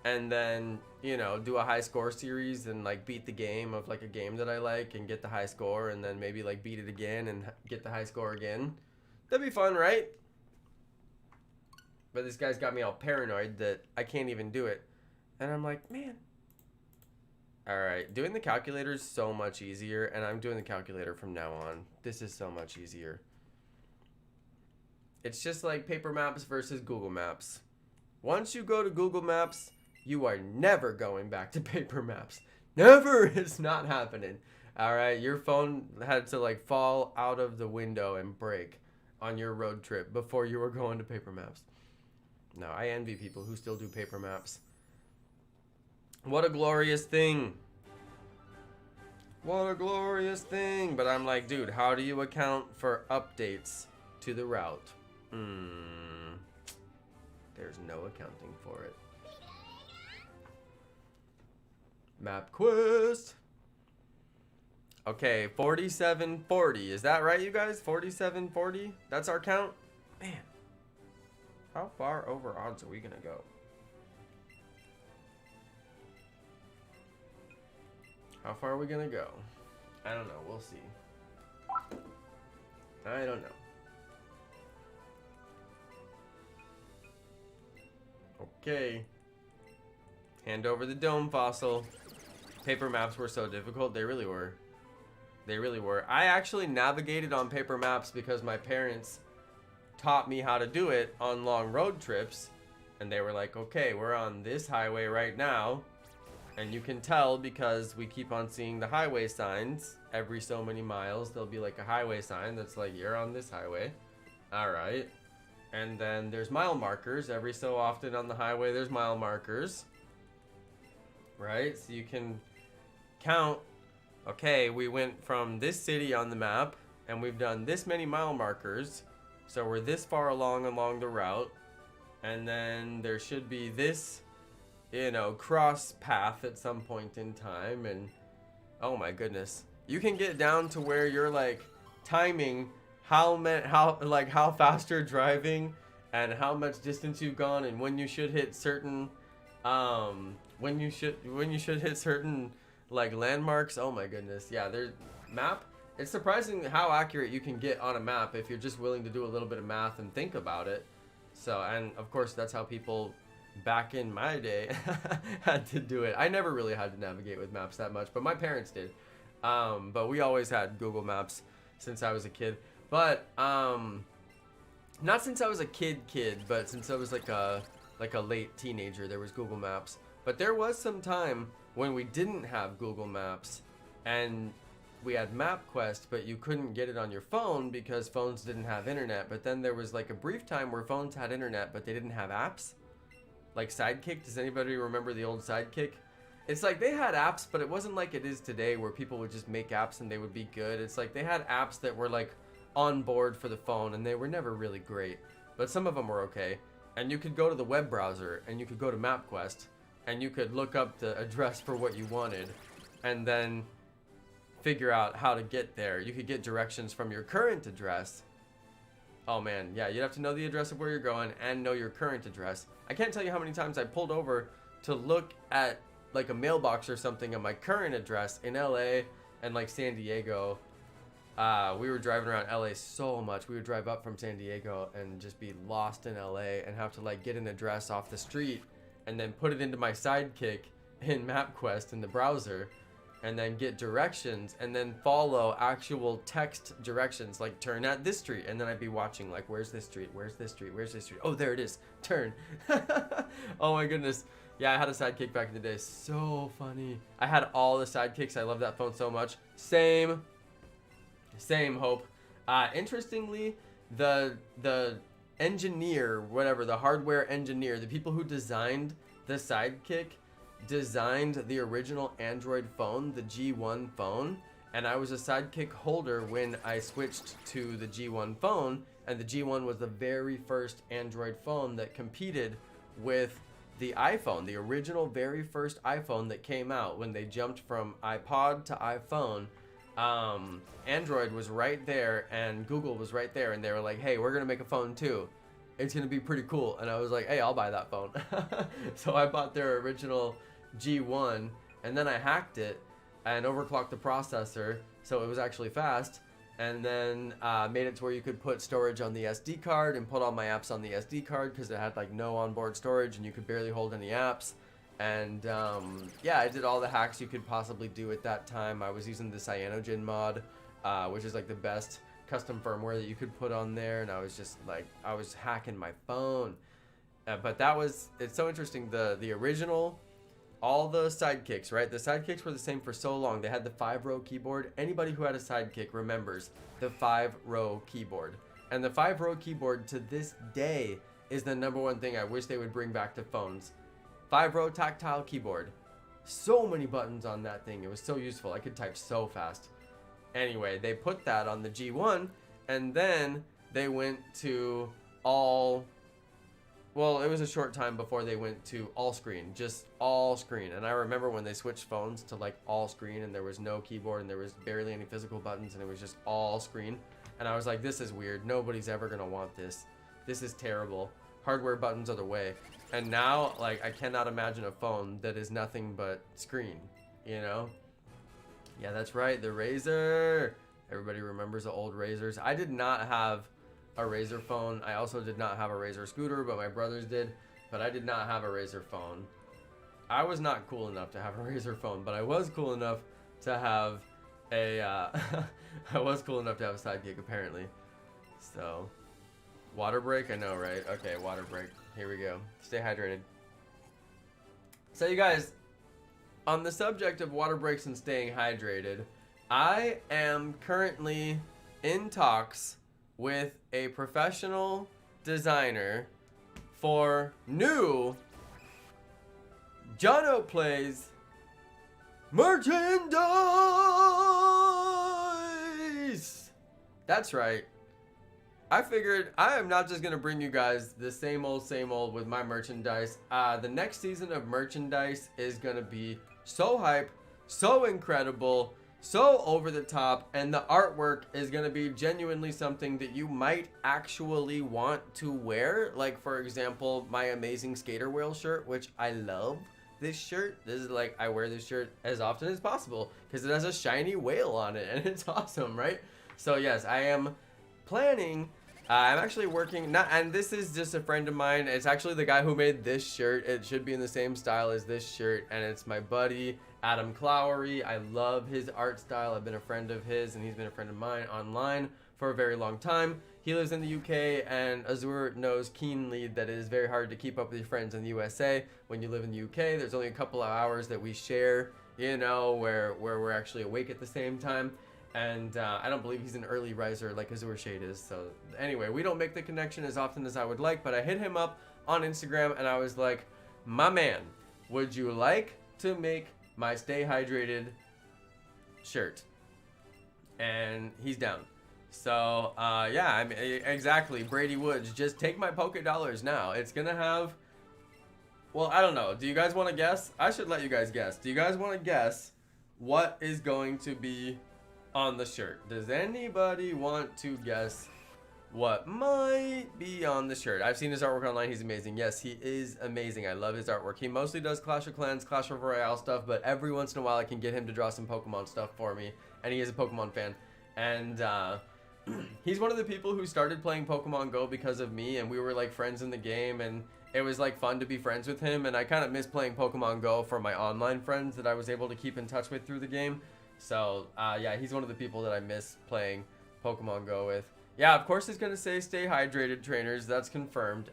and then, you know, do a high score series and like beat the game of like a game that I like and get the high score, and then maybe like beat it again and get the high score again. That'd be fun, right? But this guy's got me all paranoid that I can't even do it. And I'm like, man. Alright, doing the calculator is so much easier, and I'm doing the calculator from now on. This is so much easier. It's just like paper maps versus Google Maps. Once you go to Google Maps, you are never going back to paper maps. Never! It's not happening. Alright, your phone had to like fall out of the window and break on your road trip before you were going to paper maps. No, I envy people who still do paper maps. What a glorious thing. What a glorious thing. But I'm like, dude, how do you account for updates to the route? There's no accounting for it. Map quest. Okay, 4740. Is that right, you guys? 4740? That's our count? Man. How far over odds are we gonna go? How far are we gonna go? I don't know. We'll see. I don't know. Okay. Hand over the dome fossil. Paper maps were so difficult. They really were. They really were. I actually navigated on paper maps because my parents taught me how to do it on long road trips. And they were like, okay, we're on this highway right now. And you can tell because we keep on seeing the highway signs. Every so many miles, there'll be like a highway sign that's like, you're on this highway. All right. And then there's mile markers. Every so often on the highway, there's mile markers. Right? So you can count, okay, we went from this city on the map, and we've done this many mile markers. So we're this far along the route. And then there should be this, you know, cross path at some point in time. And oh my goodness, you can get down to where you're like timing how fast you're driving and how much distance you've gone and when you should hit certain when you should hit certain like landmarks. Oh my goodness. Yeah, there's map. It's surprising how accurate you can get on a map if you're just willing to do a little bit of math and think about it. So, and of course that's how people back in my day had to do it. I never really had to navigate with maps that much, but my parents did. But we always had Google Maps since I was a kid. But not since I was a kid, but since I was like a late teenager, there was Google Maps. But there was some time when we didn't have Google Maps and we had MapQuest, but you couldn't get it on your phone because phones didn't have internet. But then there was like a brief time where phones had internet, but they didn't have apps. Like Sidekick. Does anybody remember the old Sidekick? It's like they had apps, but it wasn't like it is today where people would just make apps and they would be good. It's like they had apps that were like on board for the phone and they were never really great. But some of them were okay. And you could go to the web browser and you could go to MapQuest and you could look up the address for what you wanted and then figure out how to get there. You could get directions from your current address. Oh man, yeah, you'd have to know the address of where you're going and know your current address. I can't tell you how many times I pulled over to look at like a mailbox or something of my current address in LA and like San Diego. We were driving around LA so much. We would drive up from San Diego and just be lost in LA and have to like get an address off the street and then put it into my Sidekick in MapQuest in the browser and then get directions and then follow actual text directions, like turn at this street, and then I'd be watching like, where's this street, where's this street, where's this street, oh there it is, turn. Oh my goodness. Yeah, I had a Sidekick back in the day. So funny. I had all the Sidekicks. I love that phone so much. Same Hope. Interestingly, the engineer, whatever, the hardware engineer, the people who designed the Sidekick designed the original Android phone, the G1 phone, and I was a Sidekick holder when I switched to the G1 phone, and the G1 was the very first Android phone that competed with the iPhone, the original very first iPhone that came out when they jumped from iPod to iPhone. Android was right there and Google was right there, and they were like, hey, we're gonna make a phone too. it's gonna be pretty cool. And I was like, hey, I'll buy that phone. So I bought their original G1, and then I hacked it and overclocked the processor, so it was actually fast. And then made it to where you could put storage on the SD card and put all my apps on the SD card because it had like no onboard storage and you could barely hold any apps. And yeah, I did all the hacks you could possibly do at that time. I was using the Cyanogen mod, which is like the best custom firmware that you could put on there. And I was just like, I was hacking my phone. But that was, it's so interesting. The original, all the sidekicks, right? The sidekicks were the same for so long. They had the 5-row keyboard. Anybody who had a sidekick remembers the 5-row keyboard. And the 5-row keyboard to this day is the #1 thing I wish they would bring back to phones. 5-row tactile keyboard. So many buttons on that thing. It was so useful. I could type so fast. Anyway, they put that on the G1, and then they went to all... Well, it was a short time before they went to all screen, just all screen. And I remember when they switched phones to like all screen and there was no keyboard and there was barely any physical buttons and it was just all screen. And I was like, this is weird. Nobody's ever gonna want this. This is terrible. Hardware buttons are the way. And now, like, I cannot imagine a phone that is nothing but screen, you know? Yeah, that's right, the Razor. Everybody remembers the old Razors. I did not have a Razor phone. I also did not have a Razor scooter, but my brothers did. But I did not have a Razor phone. I was not cool enough to have a Razor phone, but I was cool enough to have a I was cool enough to have a sidekick apparently. So, water break, I know, right? Okay, water break. Here we go. Stay hydrated. So you guys, on the subject of water breaks and staying hydrated, I am currently in talks with a professional designer for new Jonno Plays merchandise. That's right. I figured I am not just gonna bring you guys the same old with my merchandise. The next season of merchandise is gonna be so hype, so incredible, so over the top, and the artwork is gonna be genuinely something that you might actually want to wear. Like, for example, my amazing skater whale shirt, which I love this shirt. This is like, I wear this shirt as often as possible because it has a shiny whale on it and it's awesome, right? So yes, I am planning, I'm actually working, and this is just a friend of mine. It's actually the guy who made this shirt. It should be in the same style as this shirt, and it's my buddy Adam Clowery. I love his art style. I've been a friend of his, and he's been a friend of mine online for a very long time. He lives in the UK, and Azur knows keenly that it is very hard to keep up with your friends in the USA. When you live in the UK, there's only a couple of hours that we share, you know, where we're actually awake at the same time. And I don't believe he's an early riser like Azur Shade is. So anyway, we don't make the connection as often as I would like, but I hit him up on Instagram and I was like, my man, would you like to make my Stay Hydrated shirt? And he's down. So yeah, I mean, exactly, Brady Woods, just take my Poké Dollars now. It's gonna have, well, I don't know. Do you guys want to guess? I should let you guys guess. Do you guys want to guess what is going to be on the shirt? Does anybody want to guess what might be on the shirt? I've seen his artwork online. He's amazing. Yes, he is amazing. I love his artwork. He mostly does Clash of Clans, Clash of Royale stuff, but every once in a while I can get him to draw some Pokemon stuff for me, and he is a Pokemon fan. And he's one of the people who started playing Pokemon Go because of me, and we were like friends in the game, and it was like fun to be friends with him. And I kind of miss playing Pokemon Go for my online friends that I was able to keep in touch with through the game. So yeah, he's one of the people that I miss playing Pokemon Go with. Yeah, of course it's gonna say stay hydrated, trainers. That's confirmed.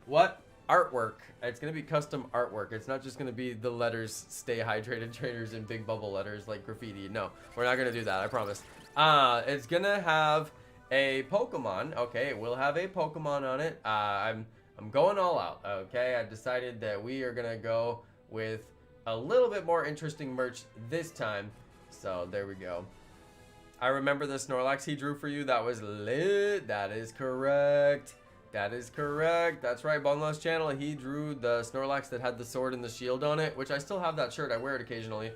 What artwork? It's gonna be custom artwork. It's not just gonna be the letters stay hydrated, trainers in big bubble letters like graffiti. No, we're not gonna do that, I promise. It's gonna have a Pokemon. Okay, it will have a Pokemon on it. I'm going all out. Okay, I decided that we are gonna go with a little bit more interesting merch this time. So there we go. I remember the Snorlax he drew for you. That was lit. That is correct. That is correct. That's right, Bonglow's channel. He drew the Snorlax that had the sword and the shield on it, which I still have that shirt. I wear it occasionally.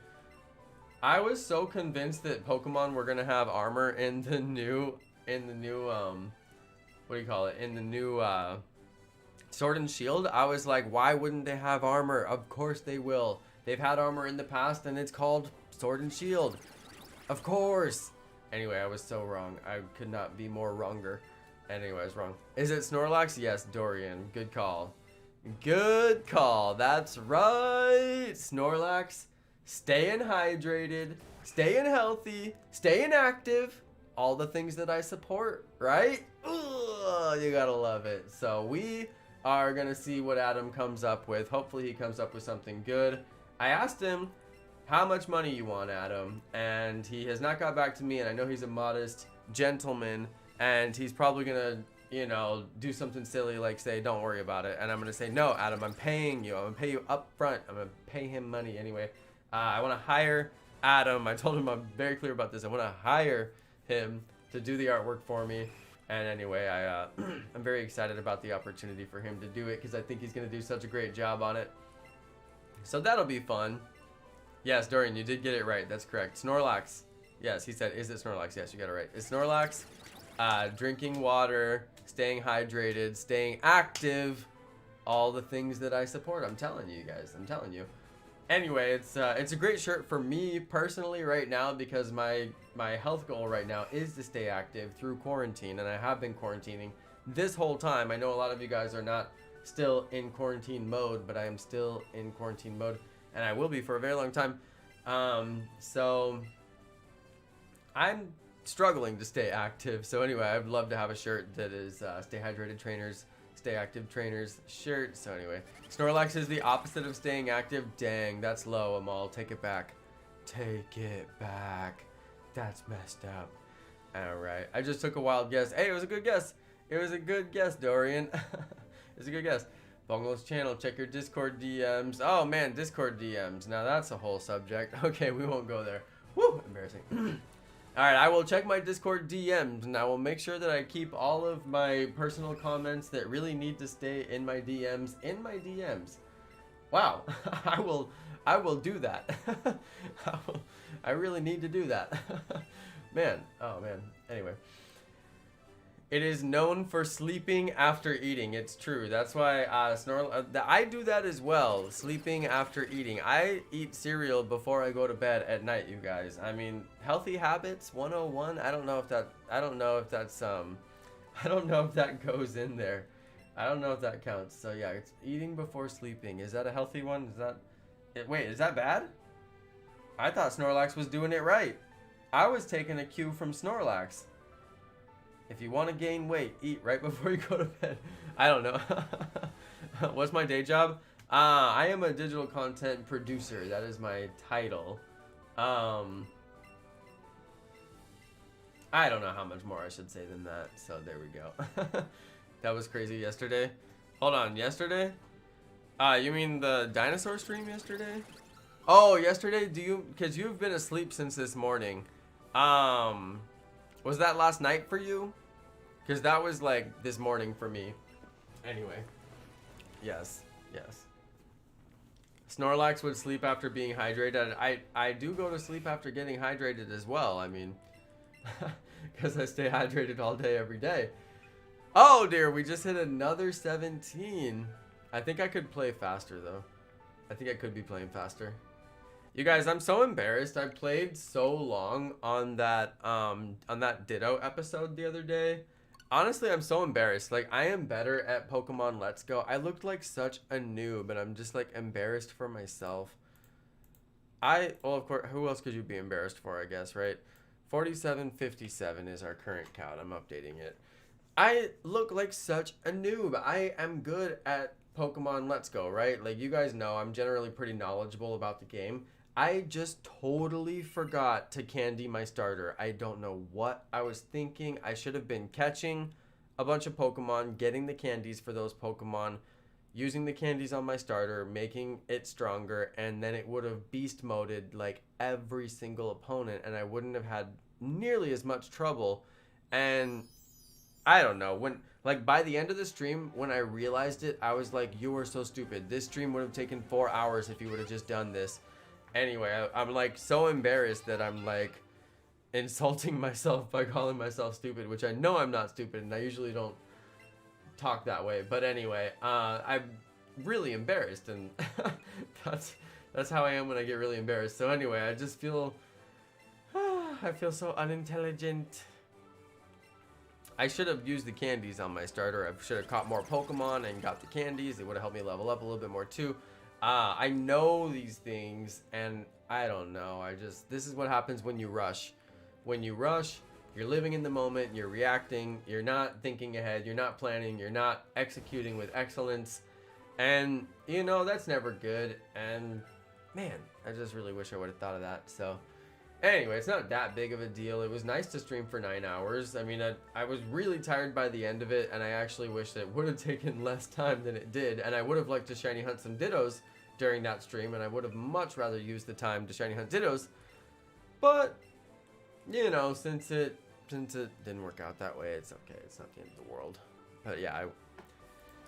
I was so convinced that Pokemon were gonna have armor in the new, what do you call it? In the new Sword and Shield, I was like, why wouldn't they have armor? Of course they will. They've had armor in the past and it's called Sword and Shield. Of course. Anyway, I was so wrong. I could not be more wronger. Anyway, I was wrong. Is it Snorlax? Yes, Dorian. Good call. Good call. That's right. Snorlax, staying hydrated, staying healthy, staying active. All the things that I support, right? Ugh, you gotta love it. So we are gonna see what Adam comes up with. Hopefully he comes up with something good. I asked him, how much money you want, Adam? And he has not got back to me, and I know he's a modest gentleman, and he's probably gonna, you know, do something silly like say, don't worry about it. And I'm gonna say, no, Adam, I'm paying you. I'm gonna pay you up front. I'm gonna pay him money anyway. I wanna hire Adam. I told him I'm very clear about this. I wanna hire him to do the artwork for me. And anyway, I'm very excited about the opportunity for him to do it because I think he's gonna do such a great job on it. So that'll be fun. Yes, Dorian, you did get it right. That's correct. Snorlax. Yes, he said, is it Snorlax? Yes, you got it right. It's Snorlax. Drinking water, staying hydrated, staying active, all the things that I support. I'm telling you guys. I'm telling you. Anyway, it's a great shirt for me personally right now because my health goal right now is to stay active through quarantine, and I have been quarantining this whole time. I know a lot of you guys are not still in quarantine mode, but I am still in quarantine mode, and I will be for a very long time. So I'm struggling to stay active. So anyway, I'd love to have a shirt that is Stay Hydrated Trainers, Stay Active Trainers shirt. So anyway, Snorlax is the opposite of staying active. Dang, that's low, Amal. Take it back. Take it back. That's messed up. Alright, I just took a wild guess. Hey, it was a good guess. It was a good guess, Dorian. It's a good guess. Bungo's channel, check your Discord DMs. Oh man, Discord DMs. Now that's a whole subject. Okay, we won't go there. Woo, embarrassing. Alright, I will check my Discord DMs and I will make sure that I keep all of my personal comments that really need to stay in my DMs Wow, I will do that. I really need to do that. Man, oh man. Anyway. It is known for sleeping after eating. It's true. That's why I do that as well. Sleeping after eating. I eat cereal before I go to bed at night, you guys. I mean, healthy habits 101. I don't know if that goes in there. I don't know if that counts. So yeah, it's eating before sleeping. Is that a healthy one? Wait, is that bad? I thought Snorlax was doing it right. I was taking a cue from Snorlax. If you want to gain weight, eat right before you go to bed. I don't know. What's my day job? I am a digital content producer. That is my title. I don't know how much more I should say than that. So there we go. That was crazy yesterday. Hold on, yesterday? You mean the dinosaur stream yesterday? Oh, yesterday? Because you've been asleep since this morning. Was that last night for you? Because that was like this morning for me. Anyway. Yes. Yes. Snorlax would sleep after being hydrated. I do go to sleep after getting hydrated as well. I mean, because I stay hydrated all day, every day. Oh dear, we just hit another 17. I think I could play faster though. I think I could be playing faster. You guys, I'm so embarrassed. I played so long on that Ditto episode the other day. Honestly, I'm so embarrassed. Like, I am better at Pokemon Let's Go. I looked like such a noob, and I'm just like embarrassed for myself. Well, of course, who else could you be embarrassed for, I guess, right? 4757 is our current count. I'm updating it. I look like such a noob. I am good at Pokemon Let's Go, right? Like, you guys know I'm generally pretty knowledgeable about the game. I just totally forgot to candy my starter. I don't know what I was thinking. I should have been catching a bunch of Pokemon, getting the candies for those Pokemon, using the candies on my starter, making it stronger, and then it would have beast moded like every single opponent, and I wouldn't have had nearly as much trouble. And I don't know, when like by the end of the stream, when I realized it, I was like, you were so stupid. This stream would have taken 4 hours if you would have just done this. Anyway, I'm like so embarrassed that I'm like insulting myself by calling myself stupid, which I know I'm not stupid, and I usually don't talk that way. But anyway, I'm really embarrassed, and that's how I am when I get really embarrassed. So anyway, I just feel I feel so unintelligent. I should have used the candies on my starter. I should have caught more Pokemon and got the candies. It would have helped me level up a little bit more too. I know these things, and I don't know. This is what happens when you rush. When you rush, you're living in the moment, you're reacting, you're not thinking ahead, you're not planning, you're not executing with excellence. And, you know, that's never good. And, man, I just really wish I would have thought of that. So, anyway, it's not that big of a deal. It was nice to stream for 9 hours. I mean, I was really tired by the end of it, and I actually wish that it would have taken less time than it did. And I would have liked to shiny hunt some Dittos during that stream, and I would have much rather used the time to shiny hunt Dittos. But, you know, since it didn't work out that way, it's okay. It's not the end of the world. But yeah,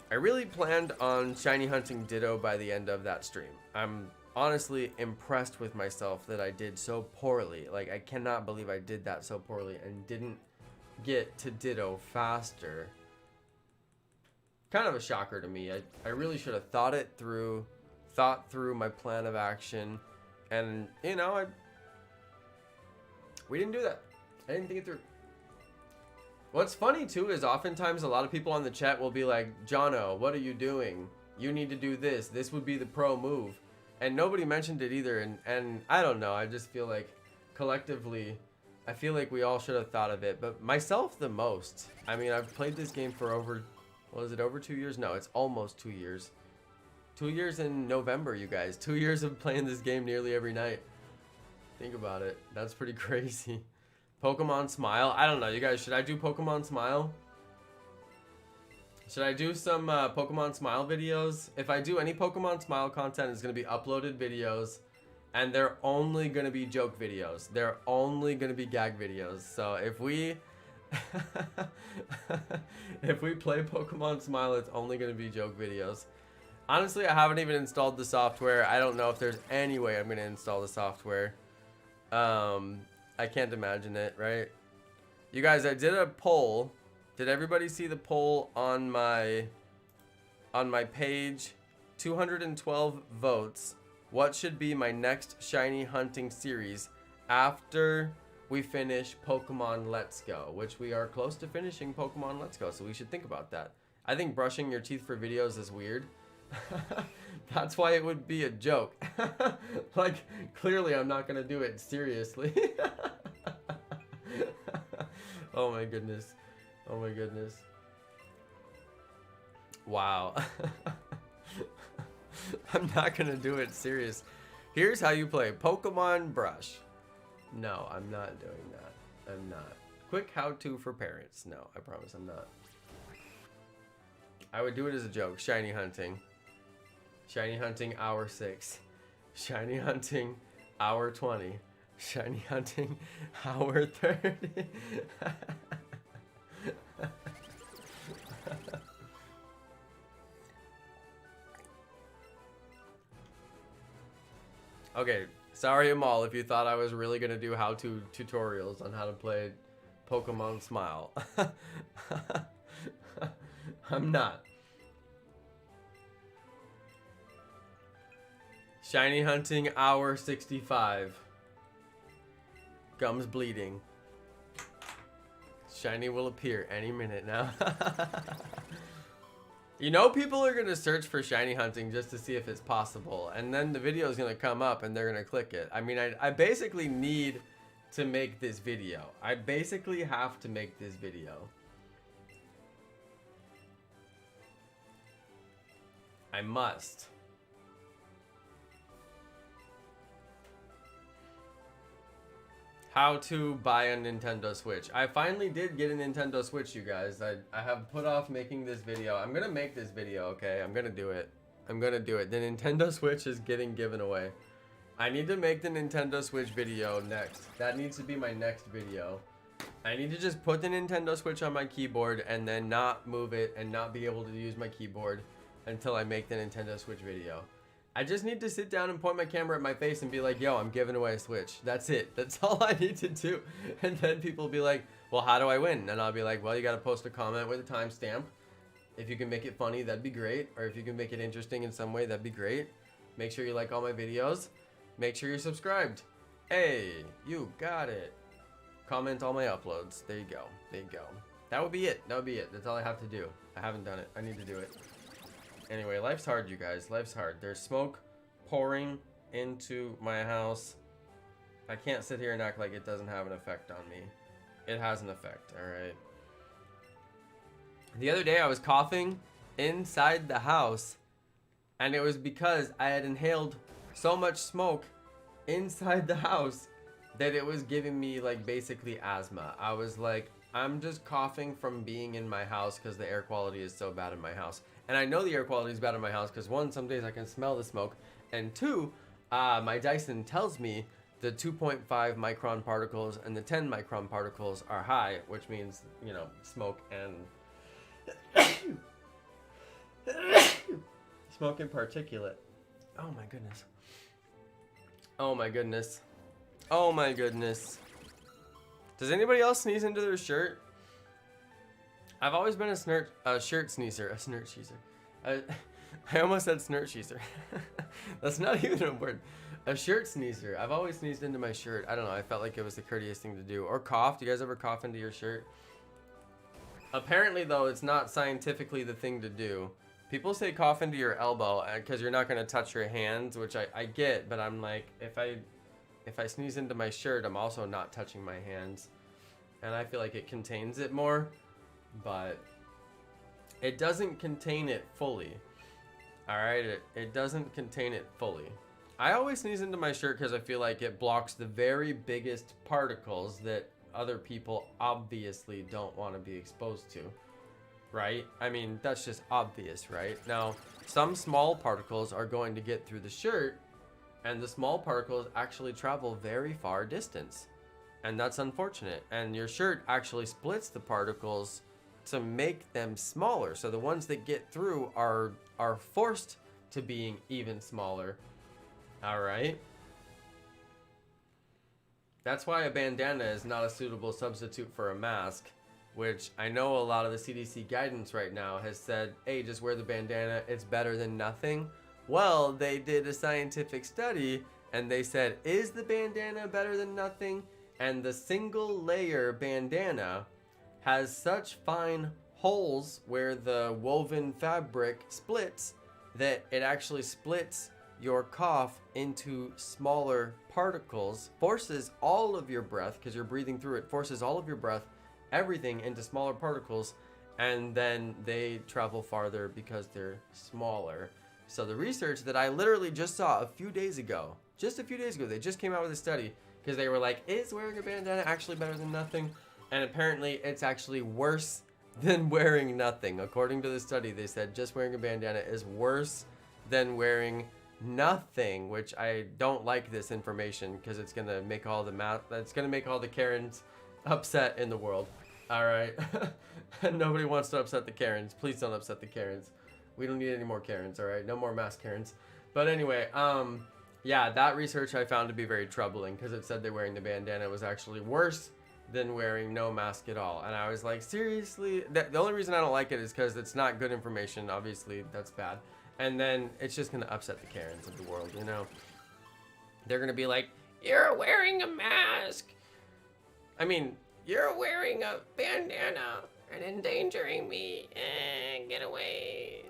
I really planned on shiny hunting Ditto by the end of that stream. I'm honestly impressed with myself that I did so poorly. Like, I cannot believe I did that so poorly and didn't get to Ditto faster. Kind of a shocker to me. I really should have thought through my plan of action, and you know, we didn't do that. I didn't think it through. What's funny too is oftentimes a lot of people on the chat will be like, Jonno, what are you doing? You need to do this. This would be the pro move. And nobody mentioned it either. And I don't know. I just feel like collectively, I feel like we all should have thought of it. But myself the most. I mean, I've played this game for over 2 years? No, it's almost 2 years. 2 years in November, you guys. 2 years of playing this game nearly every night. Think about it. That's pretty crazy. Pokemon Smile. I don't know, you guys. Should I do Pokemon Smile? Should I do some Pokemon Smile videos? If I do any Pokemon Smile content, it's going to be uploaded videos. And they're only going to be joke videos. They're only going to be gag videos. So if we... if we play Pokemon Smile, it's only going to be joke videos. Honestly, I haven't even installed the software. I don't know if there's any way I'm going to install the software. I can't imagine it, right? You guys, I did a poll. Did everybody see the poll on my page? 212 votes. What should be my next shiny hunting series after we finish Pokemon Let's Go? Which we are close to finishing Pokemon Let's Go, so we should think about that. I think brushing your teeth for videos is weird. That's why it would be a joke. Like, clearly I'm not gonna do it seriously. Oh my goodness. Oh my goodness. Wow. I'm not gonna do it serious. Here's how you play Pokemon Brush. No, I'm not doing that. I'm not. Quick how-to for parents. No, I promise I'm not. I would do it as a joke. Shiny hunting. Shiny hunting hour 6. Shiny hunting hour 20. Shiny hunting hour 30. Okay, sorry Amal if you thought I was really gonna do how-to tutorials on how to play Pokemon Smile. I'm not. Shiny hunting hour 65. Gums bleeding. Shiny will appear any minute now. You know, people are gonna search for shiny hunting just to see if it's possible, and then the video is gonna come up and they're gonna click it. I mean, I basically need to make this video. I basically have to make this video. I must. How to buy a Nintendo Switch. I finally did get a Nintendo Switch, you guys. I have put off making this video. I'm gonna make this video, okay? I'm gonna do it. I'm gonna do it. The Nintendo Switch is getting given away. I need to make the Nintendo Switch video next. That needs to be my next video. I need to just put the Nintendo Switch on my keyboard and then not move it and not be able to use my keyboard until I make the Nintendo Switch video. I just need to sit down and point my camera at my face and be like, yo, I'm giving away a Switch. That's it. That's all I need to do. And then people will be like, well, how do I win? And I'll be like, well, you got to post a comment with a timestamp. If you can make it funny, that'd be great. Or if you can make it interesting in some way, that'd be great. Make sure you like all my videos. Make sure you're subscribed. Hey, you got it. Comment all my uploads. There you go. There you go. That would be it. That would be it. That's all I have to do. I haven't done it. I need to do it. Anyway, life's hard, you guys. Life's hard. There's smoke pouring into my house. I can't sit here and act like it doesn't have an effect on me. It has an effect, alright? The other day I was coughing inside the house, and it was because I had inhaled so much smoke inside the house that it was giving me like basically asthma. I was like, I'm just coughing from being in my house because the air quality is so bad in my house. And I know the air quality is bad in my house because one, some days I can smell the smoke, and two, my Dyson tells me the 2.5 micron particles and the 10 micron particles are high, which means, you know, smoke and smoke and particulate. Oh my goodness. Oh my goodness. Oh my goodness. Does anybody else sneeze into their shirt? I've always been a shirt sneezer. A snort cheezer. I almost said snort cheezer. That's not even a word. A shirt sneezer. I've always sneezed into my shirt. I don't know. I felt like it was the courteous thing to do. Or cough. Do you guys ever cough into your shirt? Apparently, though, it's not scientifically the thing to do. People say cough into your elbow because you're not going to touch your hands, which I get. But I'm like, if I sneeze into my shirt, I'm also not touching my hands. And I feel like it contains it more. But it doesn't contain it fully. Alright? It doesn't contain it fully. I always sneeze into my shirt because I feel like it blocks the very biggest particles that other people obviously don't want to be exposed to. Right? I mean, that's just obvious, right? Now, some small particles are going to get through the shirt, and the small particles actually travel very far distance. And that's unfortunate. And your shirt actually splits the particles to make them smaller. So the ones that get through are forced to being even smaller. Alright? That's why a bandana is not a suitable substitute for a mask, which I know a lot of the CDC guidance right now has said, hey, just wear the bandana, it's better than nothing. Well, they did a scientific study and they said, is the bandana better than nothing? And the single layer bandana has such fine holes where the woven fabric splits that it actually splits your cough into smaller particles, forces all of your breath, because you're breathing through it, forces all of your breath, everything into smaller particles, and then they travel farther because they're smaller. So the research that I literally just saw a few days ago, they just came out with a study because they were like, is wearing a bandana actually better than nothing? And apparently it's actually worse than wearing nothing. According to the study, they said just wearing a bandana is worse than wearing nothing, which I don't like this information because it's gonna make all the Karens upset in the world. All right. Nobody wants to upset the Karens. Please don't upset the Karens. We don't need any more Karens. All right, no more mass Karens. But anyway, yeah, that research I found to be very troubling because it said that wearing the bandana was actually worse than wearing no mask at all. And I was like, seriously? The only reason I don't like it is because it's not good information. Obviously, that's bad. And then it's just going to upset the Karens of the world, you know? They're going to be like, you're wearing a mask. I mean, you're wearing a bandana and endangering me. Get away.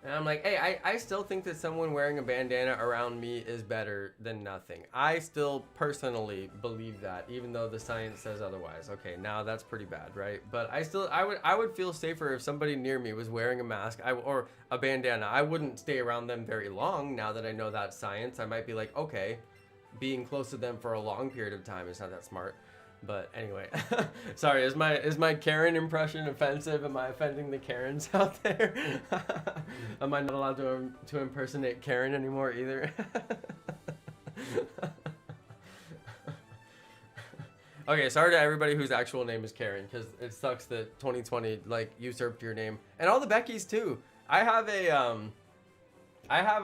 And I'm like, hey, I still think that someone wearing a bandana around me is better than nothing. I still personally believe that, even though the science says otherwise. Okay, now that's pretty bad, right? But I would feel safer if somebody near me was wearing a mask or a bandana. I wouldn't stay around them very long now that I know that's science. I might be like, okay, being close to them for a long period of time is not that smart. But anyway, sorry, is my Karen impression offensive? Am I offending the Karens out there? Am I not allowed to impersonate Karen anymore either? Okay, sorry to everybody whose actual name is Karen, because it sucks that 2020 like usurped your name, and all the Beckys too. I have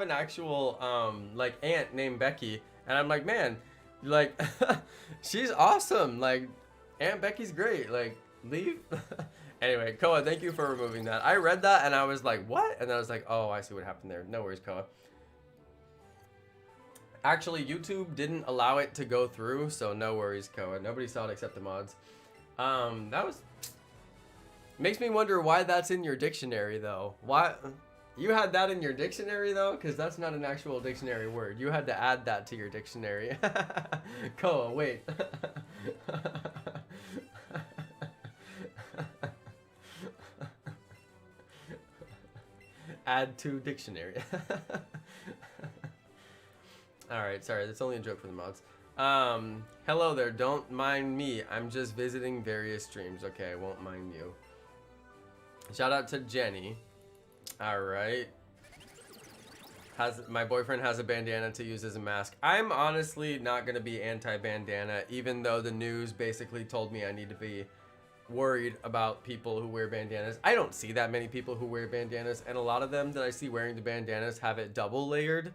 an actual like aunt named Becky, and I'm like, man, like she's awesome. Like Aunt Becky's great. Like leave. Anyway, Koa, thank you for removing that. I read that and I was like, what? And I was like, oh, I see what happened there. No worries, Koa. Actually, YouTube didn't allow it to go through, so no worries, Koa. Nobody saw it except the mods. That was... Makes me wonder why that's in your dictionary, though. Why... You had that in your dictionary, though? Because that's not an actual dictionary word. You had to add that to your dictionary. Koa, wait. Add to dictionary. Alright, sorry. That's only a joke for the mods. Hello there. Don't mind me. I'm just visiting various streams. Okay, I won't mind you. Shout out to Jenny. Alright. My boyfriend has a bandana to use as a mask. I'm honestly not going to be anti-bandana, even though the news basically told me I need to be worried about people who wear bandanas. I don't see that many people who wear bandanas, and a lot of them that I see wearing the bandanas have it double layered,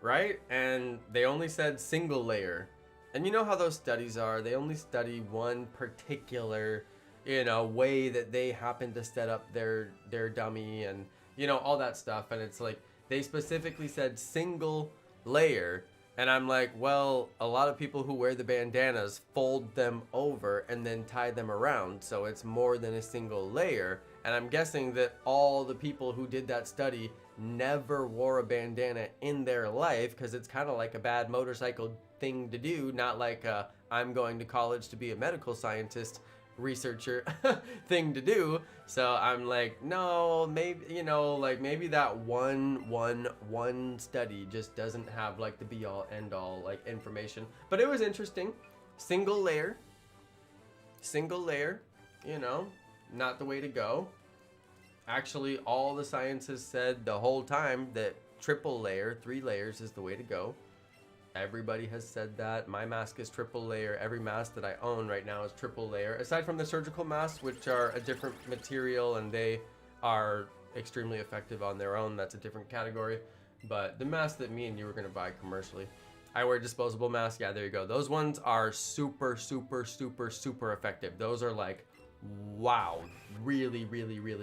right? And they only said single layer. And you know how those studies are. They only study one particular, you know, way that they happen to set up their dummy and, you know, all that stuff. And it's like, they specifically said single layer. And I'm like, well, a lot of people who wear the bandanas fold them over and then tie them around. So it's more than a single layer. And I'm guessing that all the people who did that study never wore a bandana in their life, because it's kind of like a bad motorcycle thing to do. Not like I'm going to college to be a medical scientist researcher thing to do. So I'm like, no, maybe, you know, like maybe that one study just doesn't have like the be all end all like information. But it was interesting. Single layer, you know, not the way to go. Actually, all the scientists said the whole time that triple layer, 3 layers is the way to go. Everybody has said that. My mask is triple layer. Every mask that I own right now is triple layer. Aside from the surgical masks, which are a different material and they are extremely effective on their own. That's a different category. But the mask that me and you were going to buy commercially. I wear disposable masks. Yeah, there you go. Those ones are super effective. Those are like, wow, really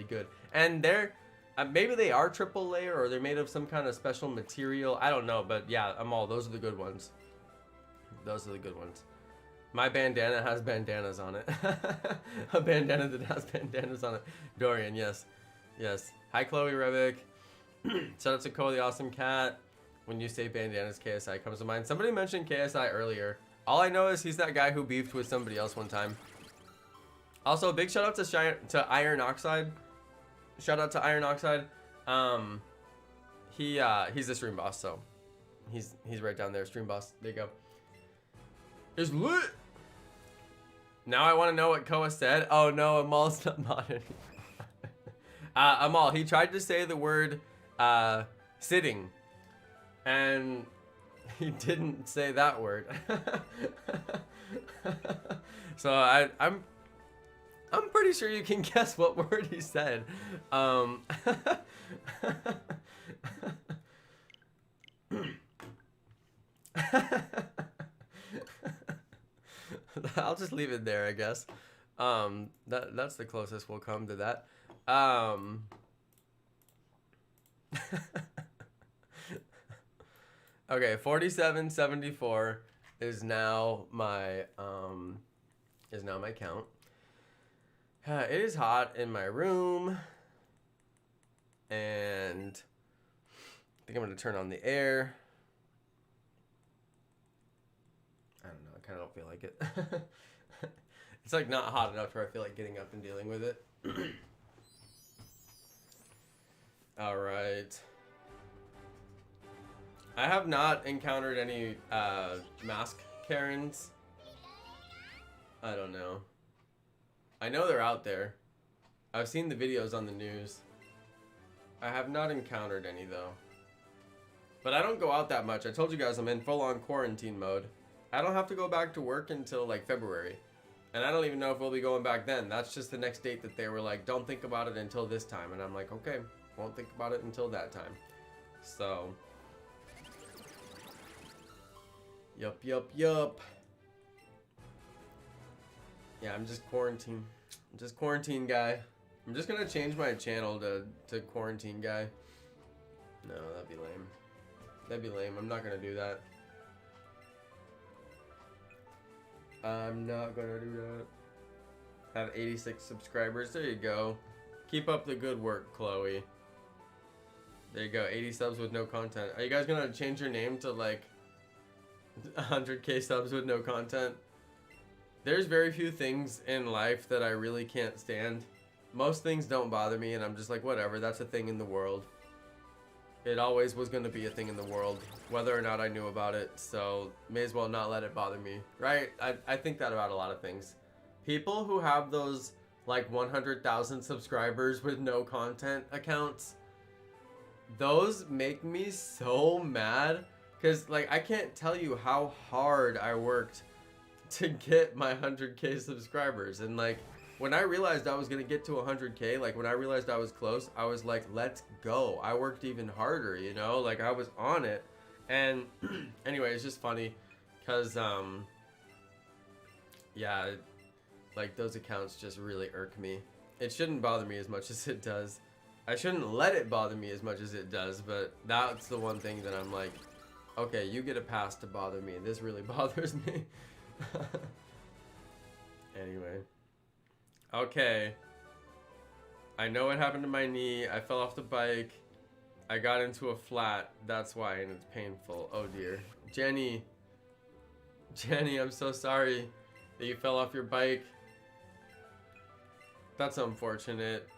good. And they're... maybe they are triple layer or they're made of some kind of special material. I don't know, but yeah, those are the good ones. Those are the good ones. My bandana has bandanas on it. A bandana that has bandanas on it. Dorian, yes. Yes. Hi, Chloe Rebick. Shout out to Cole the Awesome Cat. When you say bandanas, KSI comes to mind. Somebody mentioned KSI earlier. All I know is he's that guy who beefed with somebody else one time. Also, big shout out to Iron Oxide. Shout out to Iron Oxide. He's the stream boss, so he's right down there. Stream boss. There you go. It's lit. Now I want to know what Koa said. Oh no, Amal's not modern. Amal, he tried to say the word sitting, and he didn't say that word. So I'm pretty sure you can guess what word he said. I'll just leave it there, I guess. That's the closest we'll come to that. Okay, 4774 is now my count. It is hot in my room, and I think I'm going to turn on the air. I don't know, I kind of don't feel like it. It's like not hot enough where I feel like getting up and dealing with it. All right. I have not encountered any mask Karens. I don't know. I know they're out there. I've seen the videos on the news. I have not encountered any though. But I don't go out that much. I told you guys I'm in full-on quarantine mode. I don't have to go back to work until like February. And I don't even know if we'll be going back then. That's just the next date that they were like, don't think about it until this time. And I'm like, okay, won't think about it until that time. So. Yup. Yeah, I'm just quarantine. I'm just quarantine guy. I'm just gonna change my channel to quarantine guy. No, that'd be lame. That'd be lame. I'm not gonna do that. I'm not gonna do that. Have 86 subscribers. There you go. Keep up the good work, Chloe. There you go. 80 subs with no content. Are you guys gonna change your name to like 100k subs with no content? There's very few things in life that I really can't stand. Most things don't bother me, and I'm just like, whatever, that's a thing in the world. It always was going to be a thing in the world, whether or not I knew about it, so may as well not let it bother me, right? I think that about a lot of things. People who have those, like, 100,000 subscribers with no content accounts, those make me so mad, because, like, I can't tell you how hard I worked to get my 100k subscribers. And like when I realized I was gonna get to 100k, like when I realized I was close, I was like, let's go. I worked even harder, you know, like I was on it. And anyway, it's just funny because yeah, like those accounts just really irk me. It shouldn't bother me as much as it does. I shouldn't let it bother me as much as it does, but that's the one thing that I'm like, okay, you get a pass to bother me. This really bothers me. Anyway. Okay. I know what happened to my knee. I fell off the bike. I got into a flat. That's why, and it's painful. Oh dear. Jenny. Jenny, I'm so sorry that you fell off your bike. That's unfortunate.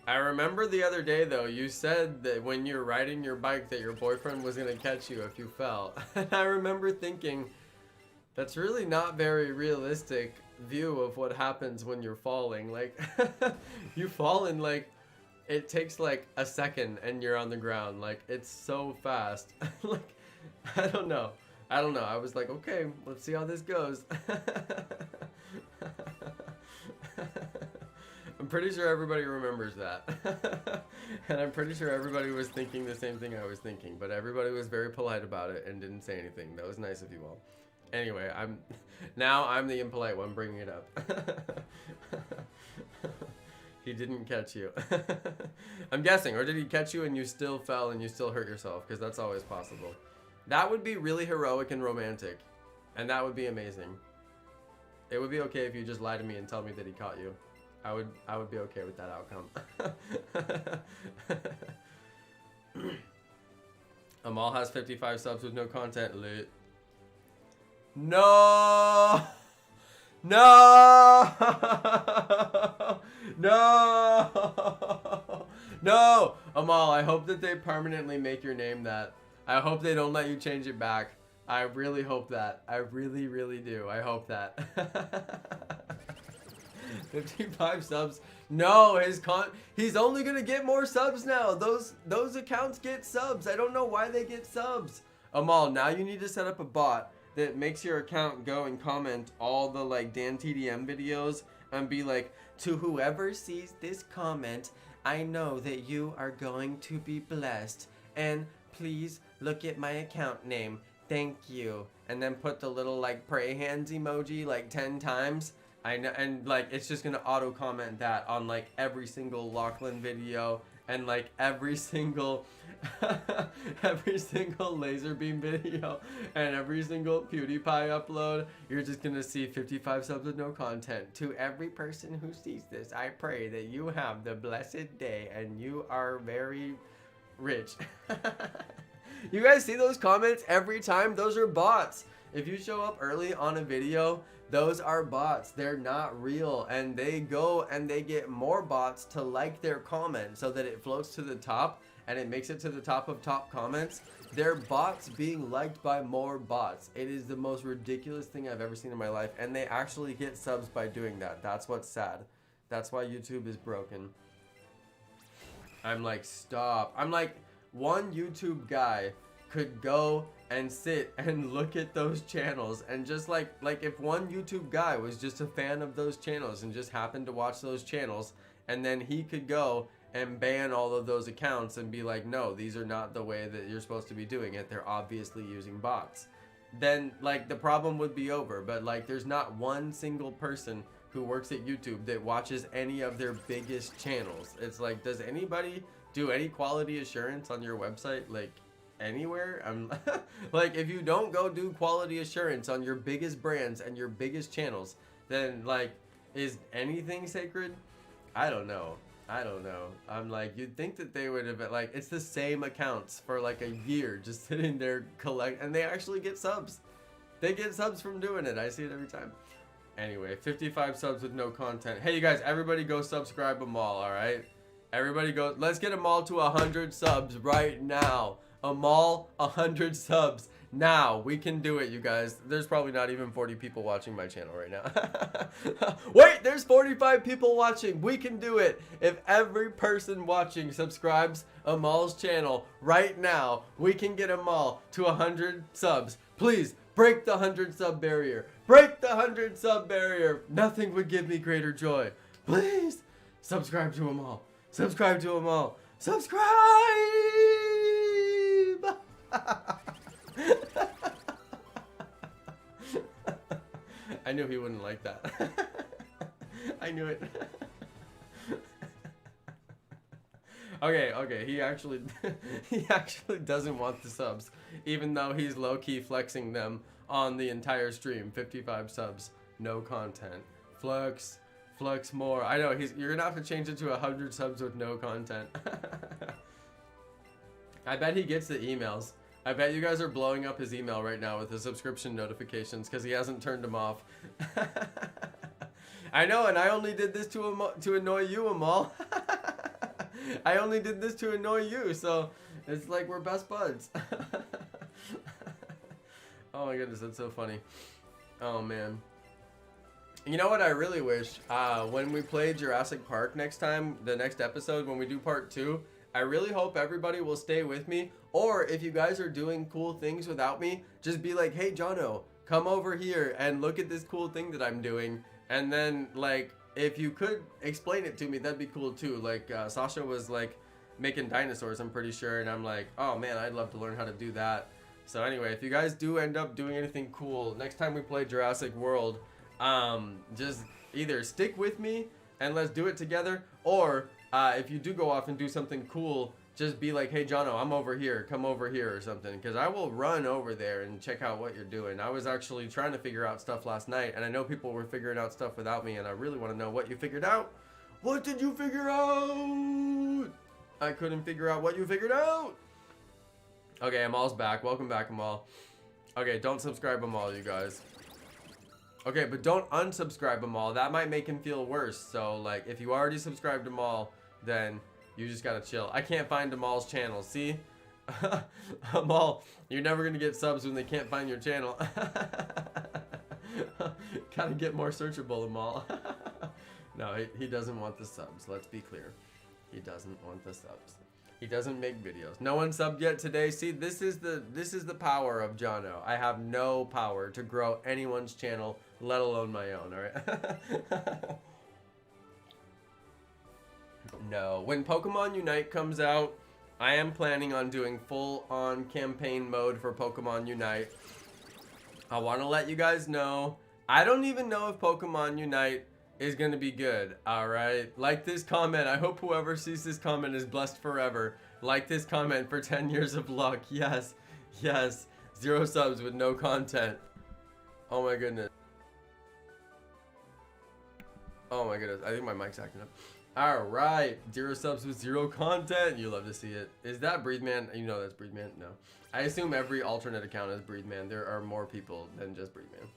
I remember the other day though, you said that when you were riding your bike that your boyfriend was gonna catch you if you fell. And I remember thinking, that's really not very realistic view of what happens when you're falling. Like, you fall and like, it takes like a second and you're on the ground. Like, it's so fast. Like, I don't know. I was like, okay, let's see how this goes. I'm pretty sure everybody remembers that. And I'm pretty sure everybody was thinking the same thing I was thinking, but everybody was very polite about it and didn't say anything. That was nice of you all. Anyway, I'm the impolite one bringing it up. He didn't catch you. I'm guessing, or did he catch you and you still fell and you still hurt yourself? Because that's always possible. That would be really heroic and romantic, and that would be amazing. It would be okay if you just lie to me and tell me that he caught you. I would be okay with that outcome. Amal has 55 subs with no content. Lit. No! No! No! No! Amal, I hope that they permanently make your name that. I hope they don't let you change it back. I really hope that. I really, really do. I hope that. 55 subs. No, he's only gonna get more subs now. Those accounts get subs. I don't know why they get subs. Amal, now you need to set up a bot that makes your account go and comment all the like Dan TDM videos and be like, to whoever sees this comment, I know that you are going to be blessed, and please look at my account name. Thank you. And then put the little like pray hands emoji like 10 times. I know, and like it's just gonna auto comment that on like every single Lachlan video and like every single every single laser beam video and every single PewDiePie upload. You're just gonna see 55 subs with no content. To every person who sees this, I pray that you have the blessed day and you are very rich. You guys see those comments every time? Those are bots. If you show up early on a video, those are bots. They're not real, and they go and they get more bots to like their comment so that it floats to the top and it makes it to the top of top comments. They're bots being liked by more bots. It is the most ridiculous thing I've ever seen in my life, and they actually get subs by doing that. That's what's sad. That's why YouTube is broken. I'm like, stop. I'm like, one YouTube guy could go and sit and look at those channels and just like if one YouTube guy was just a fan of those channels and just happened to watch those channels, and then he could go and ban all of those accounts and be like, no, these are not the way that you're supposed to be doing it. They're obviously using bots. then like the problem would be over. But like there's not one single person who works at YouTube that watches any of their biggest channels. It's like, does anybody do any quality assurance on your website? Like anywhere? I'm like, if you don't go do quality assurance on your biggest brands and your biggest channels, then like, is anything sacred? I don't know. I'm like, you'd think that they would have been like, it's the same accounts for like a year just sitting there and they actually get subs. They get subs from doing it. I see it every time. Anyway, 55 subs with no content. Hey, you guys, everybody go subscribe them all right? Everybody go, let's get them all to 100 subs right now. All 100 subs now. We can do it, you guys. There's probably not even 40 people watching my channel right now. Wait, there's 45 people watching. We can do it. If every person watching subscribes Amal's channel right now, we can get Amal to 100 subs. Please, break the 100 sub barrier. Break the 100 sub barrier. Nothing would give me greater joy. Please, subscribe to Amal. Subscribe to Amal. Subscribe! I knew he wouldn't like that. I knew it. Okay, he actually doesn't want the subs, even though he's low-key flexing them on the entire stream. 55 subs, no content. Flex more. I know, you're gonna have to change it to 100 subs with no content. I bet he gets the emails. I bet you guys are blowing up his email right now with the subscription notifications because he hasn't turned them off. I know, and I only did this to annoy you, Amal. I only did this to annoy you, so it's like we're best buds. Oh my goodness, that's so funny. Oh man. You know what I really wish? When we play Jurassic Park next time, the next episode, when we do part 2, I really hope everybody will stay with me. Or if you guys are doing cool things without me, just be like, hey Jonno, come over here and look at this cool thing that I'm doing. And then like, if you could explain it to me, that'd be cool too. Like Sasha was like making dinosaurs, I'm pretty sure. And I'm like, oh man, I'd love to learn how to do that. So anyway, if you guys do end up doing anything cool, next time we play Jurassic World, just either stick with me and let's do it together, or if you do go off and do something cool, just be like, hey Jonno, I'm over here, come over here or something, because I will run over there and check out what you're doing. I was actually trying to figure out stuff last night, and I know people were figuring out stuff without me, and I really want to know what you figured out. What did you figure out? I couldn't figure out what you figured out. Okay, Amal's back. Welcome back, Amal. Okay, don't subscribe Amal, you guys. Okay, but don't unsubscribe Amal. That might make him feel worse. So, like, if you already subscribed Amal, then you just gotta chill. I can't find Amal's channel. See? Amal, you're never gonna get subs when they can't find your channel. Gotta get more searchable, Amal. No, he doesn't want the subs. Let's be clear. He doesn't want the subs. He doesn't make videos. No one subbed yet today. See, this is the power of Jonno. I have no power to grow anyone's channel, let alone my own, alright? No. When Pokemon Unite comes out, I am planning on doing full-on campaign mode for Pokemon Unite. I want to let you guys know. I don't even know if Pokemon Unite is going to be good, alright? Like this comment. I hope whoever sees this comment is blessed forever. Like this comment for 10 years of luck. Yes. Yes. 0 subs with no content. Oh my goodness. Oh my goodness. I think my mic's acting up. Alright. 0 subs with 0 content. You love to see it. Is that Breedman? You know that's Breedman? No. I assume every alternate account is Breedman. There are more people than just Breedman.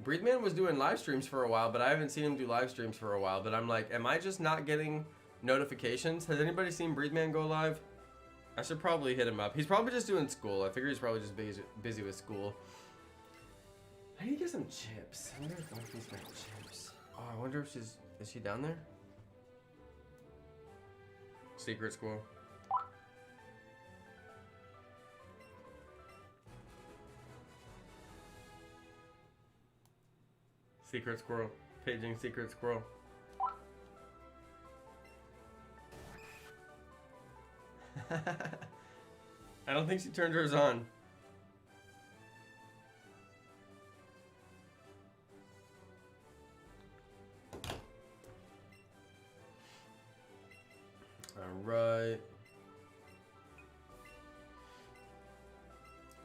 Breedman was doing live streams for a while, but I haven't seen him do live streams for a while. But I'm like, am I just not getting notifications? Has anybody seen Breedman go live? I should probably hit him up. He's probably just doing school. I figure he's probably just busy with school. I need to get some chips. I wonder if Monkey's got chips. Oh, I wonder if is she down there? Secret school. Secret squirrel. Paging secret squirrel. I don't think she turned hers on.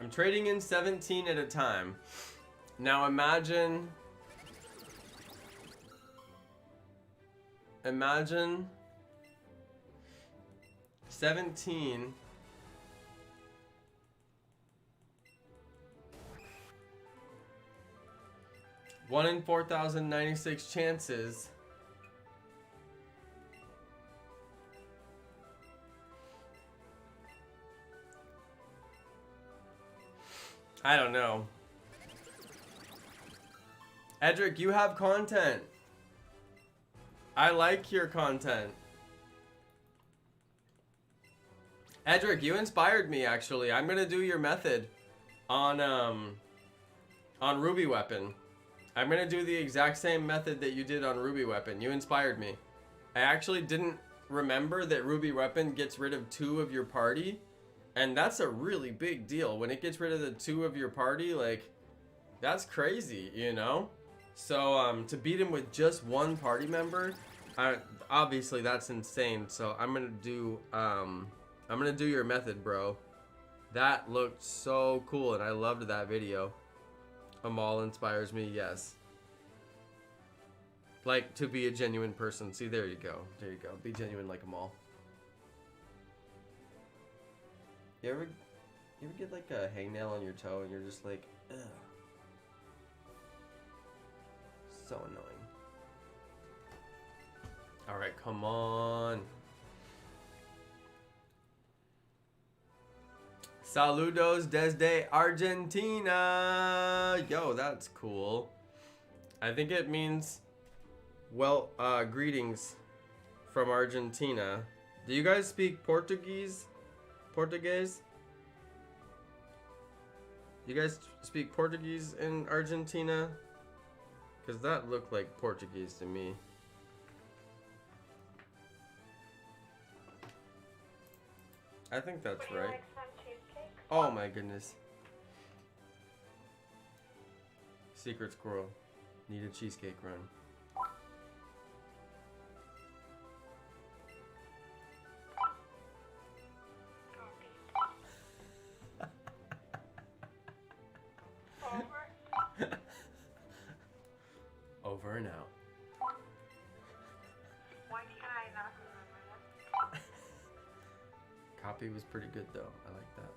I'm trading in 17 at a time. Now imagine 17 1 in 4,096 chances. I don't know. Edric, you have content. I like your content. Edric, you inspired me actually. I'm gonna do your method on Ruby Weapon. I'm gonna do the exact same method that you did on Ruby Weapon. You inspired me. I actually didn't remember that Ruby Weapon gets rid of 2 of your party, and that's a really big deal. When it gets rid of the 2 of your party, like, that's crazy, you know? So to beat him with just 1 party member, obviously that's insane. So I'm gonna do your method, bro. That looked so cool, and I loved that video. Amal inspires me, yes. Like, to be a genuine person. See, there you go. There you go. Be genuine like Amal. You ever get like a hangnail on your toe and you're just like, ugh. So annoying. Alright, come on. Saludos desde Argentina. Yo, that's cool. I think it means, well, greetings from Argentina. Do you guys speak Portuguese? Portuguese? You guys speak Portuguese in Argentina? Because that looked like Portuguese to me. I think that's right. Oh my goodness. Secret squirrel. Need a cheesecake run. Over and out. Why can I not remember that? Copy was pretty good though. I like that.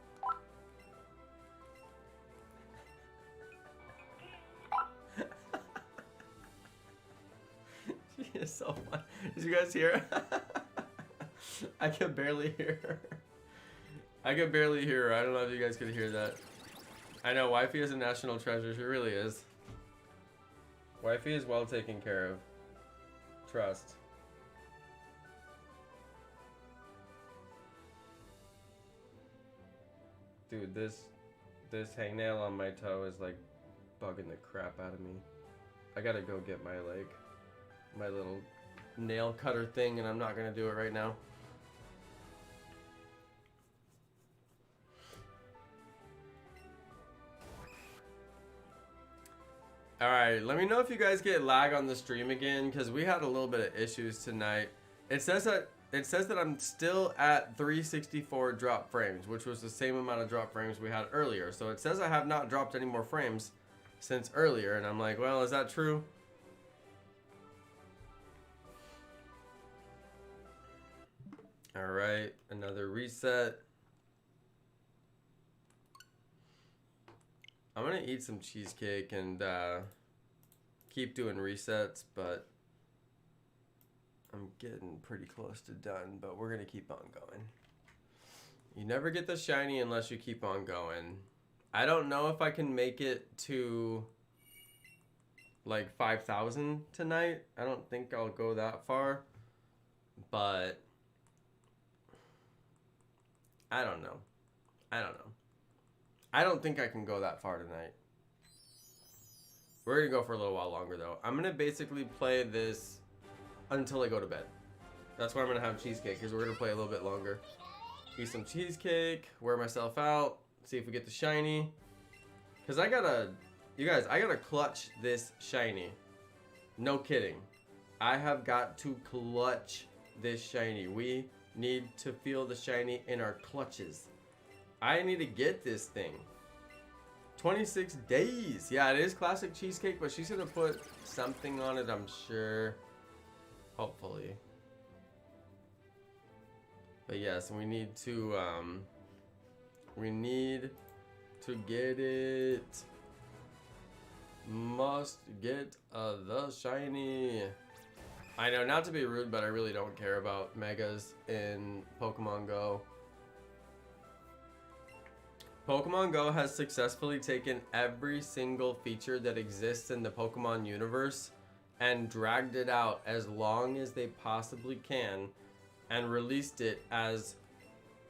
She is so fun. Did you guys hear her? I could barely hear her. I could barely hear her. I don't know if you guys could hear that. I know, wifey is a national treasure. She really is. Wifey is well taken care of. Trust. Dude, this hangnail on my toe is like bugging the crap out of me. I gotta go get my my little nail cutter thing, and I'm not gonna do it right now. Alright, let me know if you guys get lag on the stream again, because we had a little bit of issues tonight. It says that I'm still at 364 drop frames, which was the same amount of drop frames we had earlier. So it says I have not dropped any more frames since earlier, and I'm like, well, is that true? Alright, another reset. I'm gonna eat some cheesecake and keep doing resets, but I'm getting pretty close to done, but we're gonna keep on going. You never get the shiny unless you keep on going. I don't know if I can make it to like 5,000 tonight. I don't think I'll go that far, but I don't know. I don't think I can go that far tonight. We're gonna go for a little while longer though. I'm gonna basically play this until I go to bed. That's why I'm gonna have cheesecake, because we're gonna play a little bit longer. Eat some cheesecake, wear myself out, see if we get the shiny. Because you guys, I gotta clutch this shiny. No kidding. I have got to clutch this shiny. We need to feel the shiny in our clutches. I need to get this thing. 26 days. Yeah, it is classic cheesecake, but she's gonna put something on it, I'm sure. Hopefully. But yes, we need to get it. Must get the shiny. I know, not to be rude, but I really don't care about megas in Pokemon Go. Pokemon Go has successfully taken every single feature that exists in the Pokemon universe and dragged it out as long as they possibly can and released it as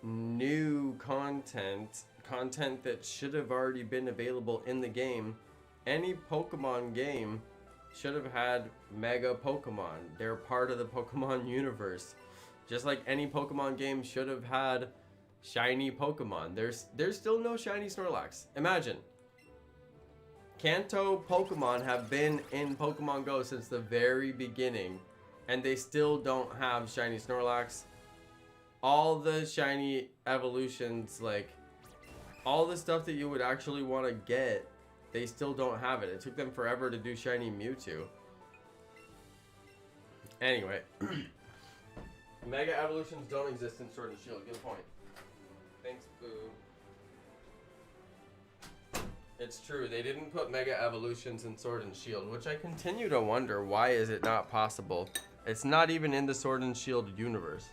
new content that should have already been available in the game. Any Pokemon game should have had Mega Pokemon. They're part of the Pokemon universe. Just like any Pokemon game should have had shiny Pokemon. There's still no shiny Snorlax. Imagine. Kanto Pokemon have been in Pokemon Go since the very beginning, and they still don't have shiny Snorlax. All the shiny evolutions, like all the stuff that you would actually want to get, they still don't have it. It took them forever to do shiny Mewtwo. Anyway, Mega evolutions don't exist in Sword and Shield. Good point. Thanks, Boo. It's true, they didn't put Mega Evolutions in Sword and Shield, which I continue to wonder, why is it not possible? It's not even in the Sword and Shield universe.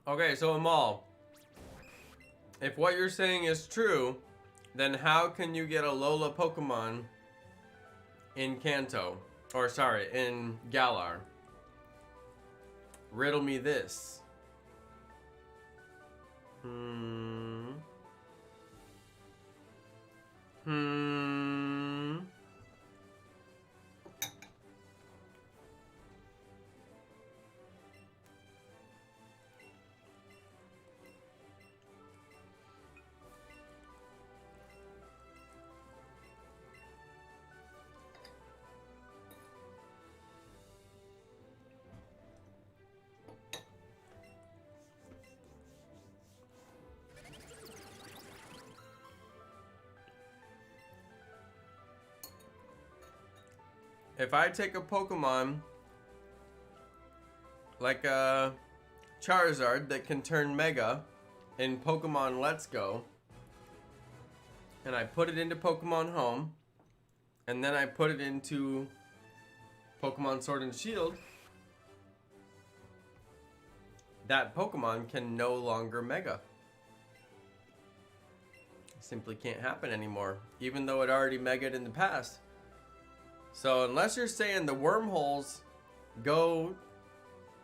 Okay, so Amal, if what you're saying is true, then how can you get a Lola Pokemon in Kanto? Or sorry, in Galar? Riddle me this. If I take a Pokemon like a Charizard that can turn Mega in Pokemon Let's Go, and I put it into Pokemon Home, and then I put it into Pokemon Sword and Shield, that Pokemon can no longer Mega. It simply can't happen anymore, even though it already Mega'd in the past. So unless you're saying the wormholes go,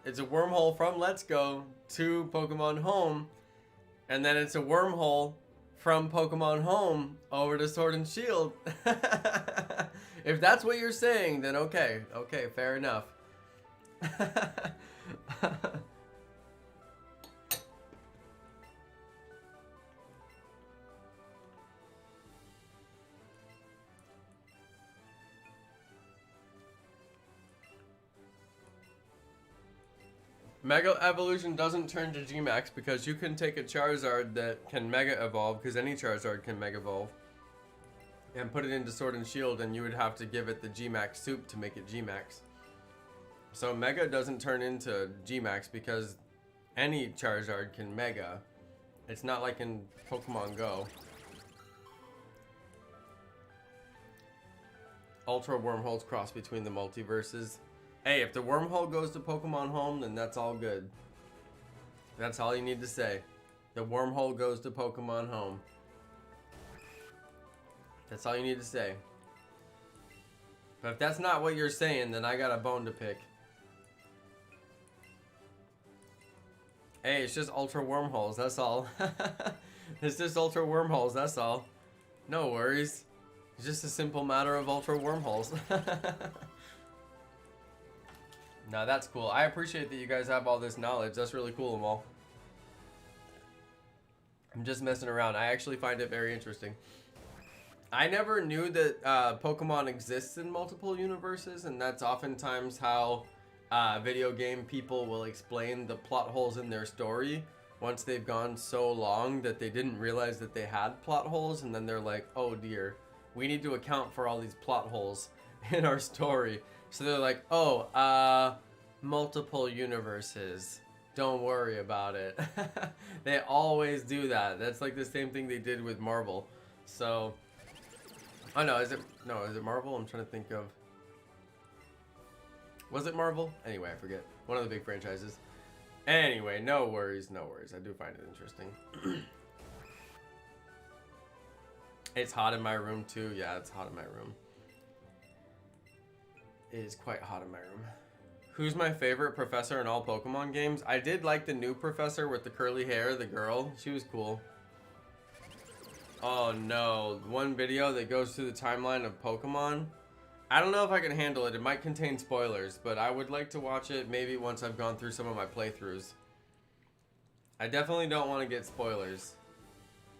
it's a wormhole from Let's Go to Pokemon Home, and then it's a wormhole from Pokemon Home over to Sword and Shield. If that's what you're saying, then okay, fair enough. Mega Evolution doesn't turn to G-Max because you can take a Charizard that can Mega Evolve, because any Charizard can Mega Evolve, and put it into Sword and Shield, and you would have to give it the G-Max soup to make it G-Max. So Mega doesn't turn into G-Max because any Charizard can Mega. It's not like in Pokemon Go. Ultra wormholes cross between the multiverses. Hey, if the wormhole goes to Pokemon Home, then that's all good. That's all you need to say. The wormhole goes to Pokemon Home. That's all you need to say. But if that's not what you're saying, then I got a bone to pick. Hey, it's just ultra wormholes, that's all. It's just ultra wormholes, that's all. No worries. It's just a simple matter of ultra wormholes. No, that's cool. I appreciate that you guys have all this knowledge. That's really cool and all. I'm just messing around. I actually find it very interesting. I never knew that Pokemon exists in multiple universes, and that's oftentimes how video game people will explain the plot holes in their story once they've gone so long that they didn't realize that they had plot holes, and then they're like, oh dear, we need to account for all these plot holes in our story. So they're like, oh, multiple universes. Don't worry about it. They always do that. That's like the same thing they did with Marvel. So, oh no, is it Marvel? I'm trying to think of. Was it Marvel? Anyway, I forget. One of the big franchises. Anyway, no worries, no worries. I do find it interesting. It's hot in my room too. Yeah, it's hot in my room. It is quite hot in my room. Who's my favorite professor in all Pokemon games? I did like the new professor with the curly hair, the girl. She was cool. Oh no, one video that goes through the timeline of Pokemon. I don't know if I can handle it. It might contain spoilers, but I would like to watch it maybe once I've gone through some of my playthroughs. I definitely don't want to get spoilers.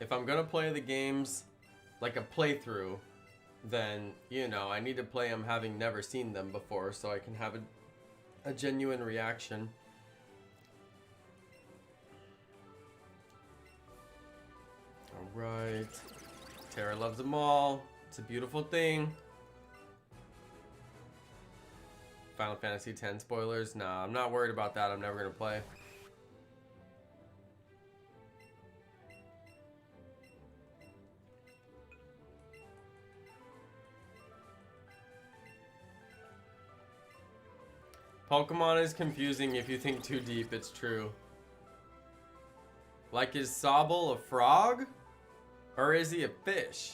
If I'm gonna play the games like a playthrough, then, you know, I need to play them having never seen them before so I can have a genuine reaction. Alright. Tara loves them all. It's a beautiful thing. Final Fantasy X spoilers? Nah, I'm not worried about that. I'm never gonna play. Pokemon is confusing if you think too deep, it's true. Like, is Sobble a frog? Or is he a fish?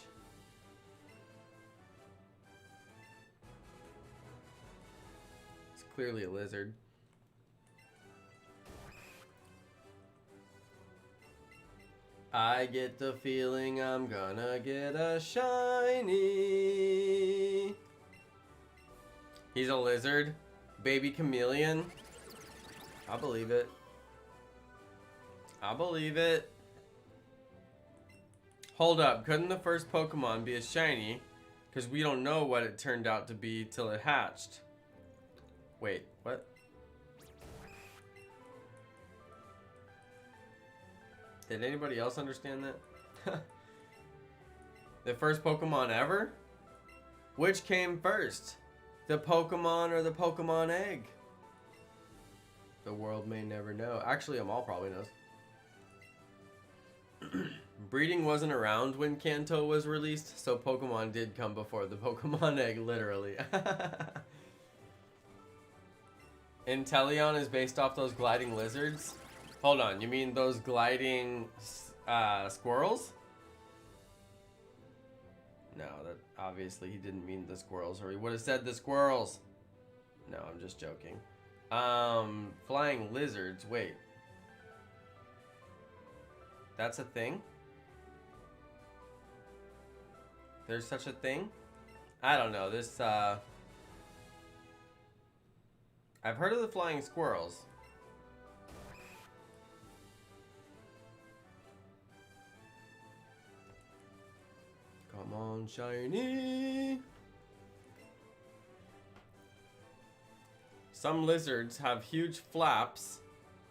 It's clearly a lizard. I get the feeling I'm gonna get a shiny. He's a lizard? Baby chameleon? I believe it. I believe it. Hold up, couldn't the first Pokemon be a shiny? Because we don't know what it turned out to be till it hatched. Wait, what? Did anybody else understand that? The first Pokemon ever? Which came first? The Pokemon or the Pokemon egg? The world may never know. Actually, Amal probably knows. Breeding wasn't around when Kanto was released, so Pokemon did come before the Pokemon egg, literally. Inteleon is based off those gliding lizards? Hold on, you mean those gliding squirrels? No, that obviously he didn't mean the squirrels, or he would have said the squirrels. No, I'm just joking. Flying lizards, wait. That's a thing? There's such a thing? I don't know, this, I've heard of the flying squirrels. Come on, shiny. Some lizards have huge flaps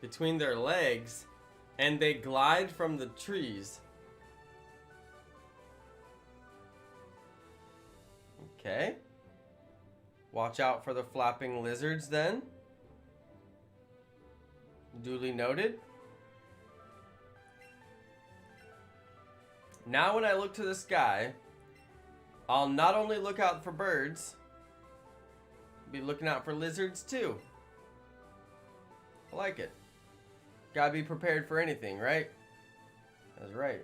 between their legs and they glide from the trees. Okay. Watch out for the flapping lizards then. Duly noted. Now when I look to the sky, I'll not only look out for birds, be looking out for lizards too. I like it. Gotta be prepared for anything, right? That's right.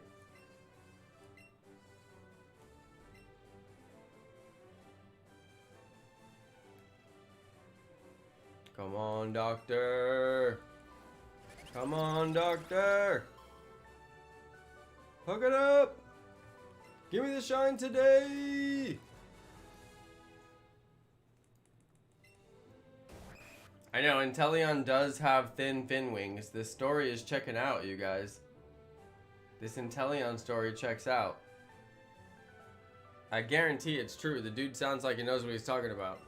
Come on, doctor. Come on, doctor. Hook it up. Give me the shine today. I know, Inteleon does have thin fin wings. This story is checking out, you guys. This Inteleon story checks out. I guarantee it's true. The dude sounds like he knows what he's talking about.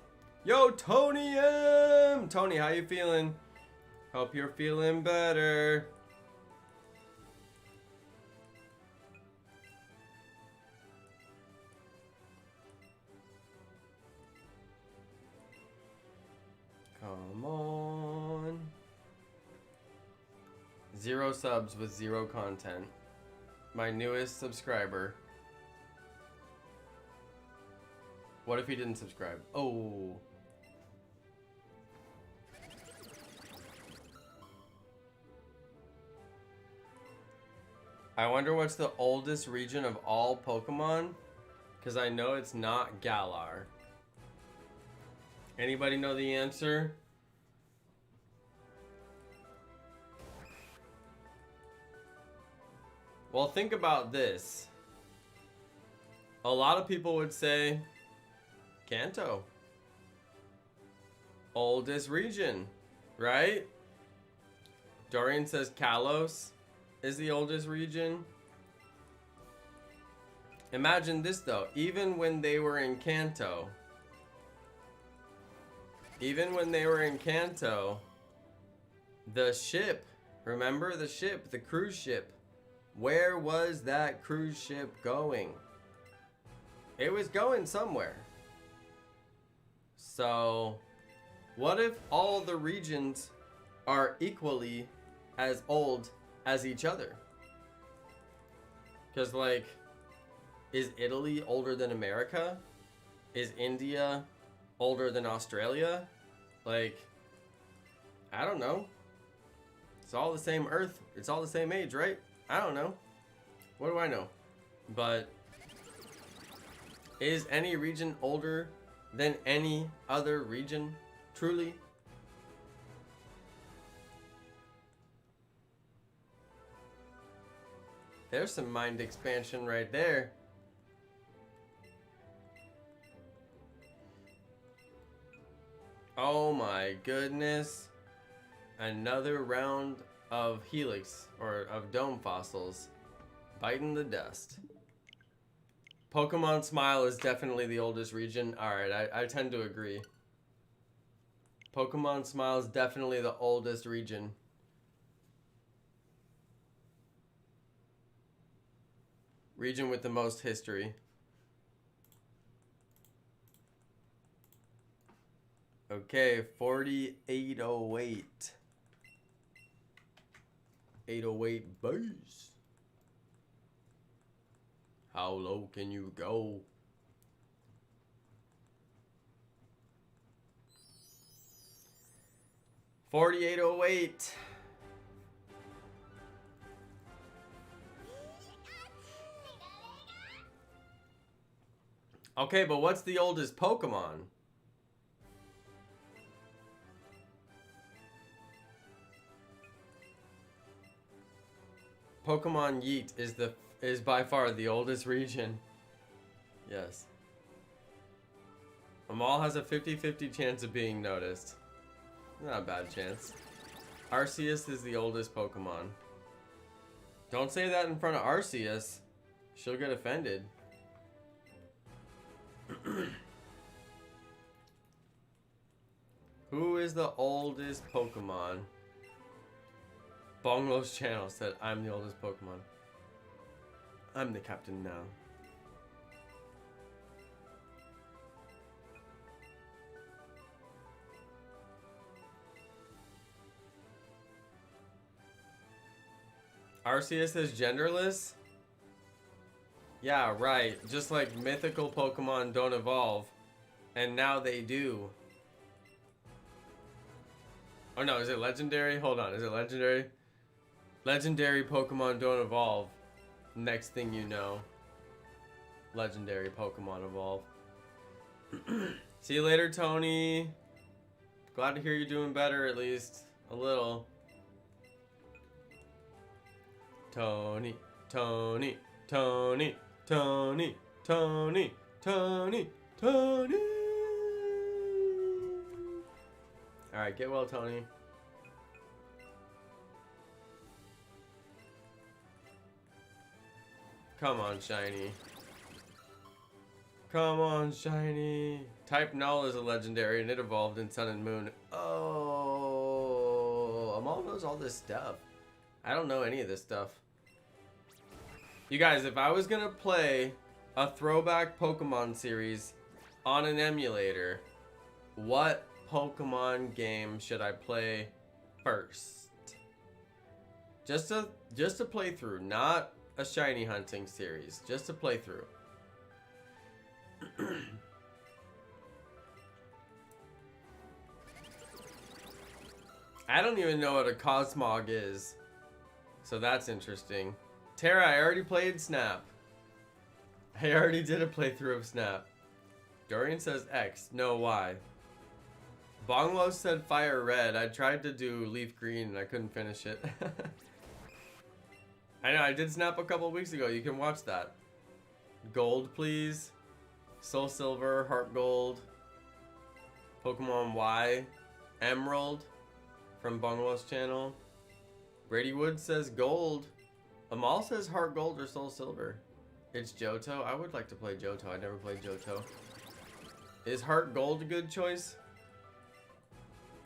Yo, Tony M! Tony, how you feeling? Hope you're feeling better. Come on. 0 subs with 0 content. My newest subscriber. What if he didn't subscribe? Oh. I wonder what's the oldest region of all Pokemon? Because I know it's not Galar. Anybody know the answer? Well, think about this. A lot of people would say Kanto. Oldest region, right? Dorian says Kalos is the oldest region. Imagine this though, even when they were in Kanto, the ship, remember the ship, the cruise ship, where was that cruise ship going? It was going somewhere. So, what if all the regions are equally as old as each other? Because, like, is Italy older than America? Is India older than Australia? Like, I don't know. It's all the same Earth. It's all the same age, right? I don't know. What do I know? But is any region older than any other region? Truly? There's some mind expansion right there. Oh my goodness. Another round of Helix, or of Dome fossils, biting the dust. Pokemon Smile is definitely the oldest region. Alright, I tend to agree. Pokemon Smile is definitely the oldest region. Region with the most history. Okay, 4808. 808 base. How low can you go? $48.08. Okay, but what's the oldest Pokemon? Pokemon Yeet is by far the oldest region. Yes. Amal has a 50-50 chance of being noticed. Not a bad chance. Arceus is the oldest Pokemon. Don't say that in front of Arceus. She'll get offended. Who is the oldest Pokemon? Bonglo's channel said, I'm the oldest Pokemon. I'm the captain now. Arceus is genderless? Yeah, right. Just like mythical Pokemon don't evolve. And now they do. Oh no, is it legendary? Hold on, is it legendary? Legendary Pokemon don't evolve. Next thing you know, legendary Pokemon evolve. See you later, Tony. Glad to hear you're doing better, at least a little. Tony, Tony, Tony, Tony, Tony, Tony, Tony. All right, get well, Tony. Come on, Shiny. Come on, Shiny. Type Null is a legendary and it evolved in Sun and Moon. Oh, Amal knows all this stuff. I don't know any of this stuff. You guys, if I was gonna play a throwback Pokemon series on an emulator, what Pokemon game should I play first? Just a playthrough, not a shiny hunting series. Just a playthrough. I don't even know what a Cosmog is, so that's interesting. Tara, I already played Snap. I already did a playthrough of Snap. Dorian says X. No, Y. Bonglo said Fire Red. I tried to do Leaf Green and I couldn't finish it. I know, I did Snap a couple weeks ago. You can watch that. Gold, please. Soul Silver, Heart Gold. Pokemon Y. Emerald from Bonglo's channel. Brady Wood says Gold. Amal says Heart Gold or Soul Silver. It's Johto. I would like to play Johto. I never played Johto. Is Heart Gold a good choice?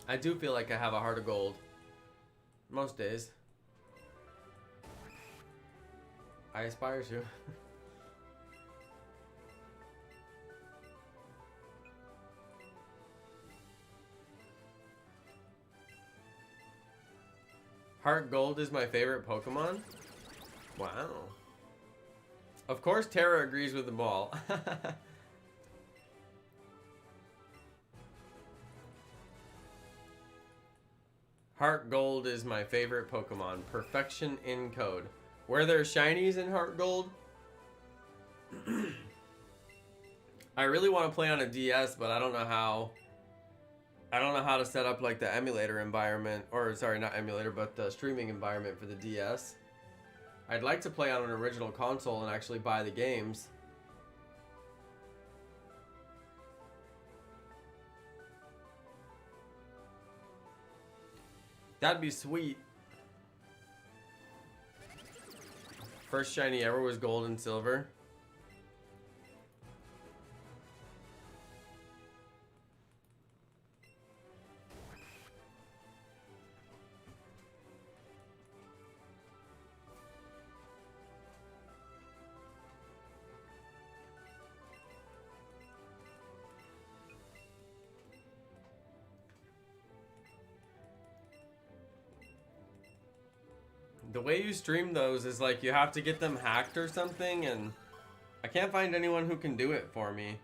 I do feel like I have a heart of gold. Most days. I aspire to. Heart Gold is my favorite Pokemon? Wow. Of course Tara agrees with them all. Heart Gold is my favorite Pokemon. Perfection in code. Were there shinies in Heart Gold? I really want to play on a DS, but I don't know how. I don't know how to set up like the emulator environment, or sorry, not emulator, but the streaming environment for the DS. I'd like to play on an original console and actually buy the games. That'd be sweet. First shiny ever was gold and silver. The way you stream those is like you have to get them hacked or something, and I can't find anyone who can do it for me.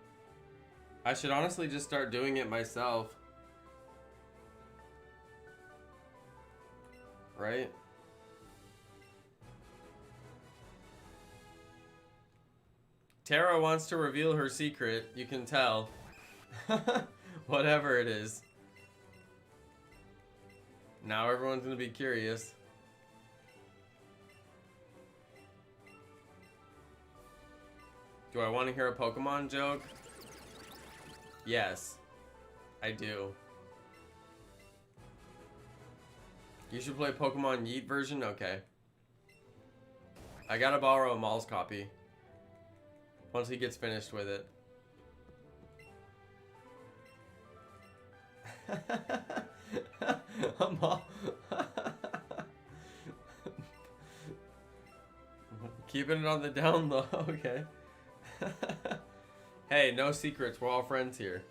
I should honestly just start doing it myself. Right? Tara wants to reveal her secret, you can tell. Whatever it is. Now everyone's gonna be curious. Do I want to hear a Pokemon joke? Yes, I do. You should play Pokemon Yeet version? Okay. I gotta borrow Amal's copy. Once he gets finished with it. Amal. Keeping it on the down low, okay. Hey, no secrets. We're all friends here.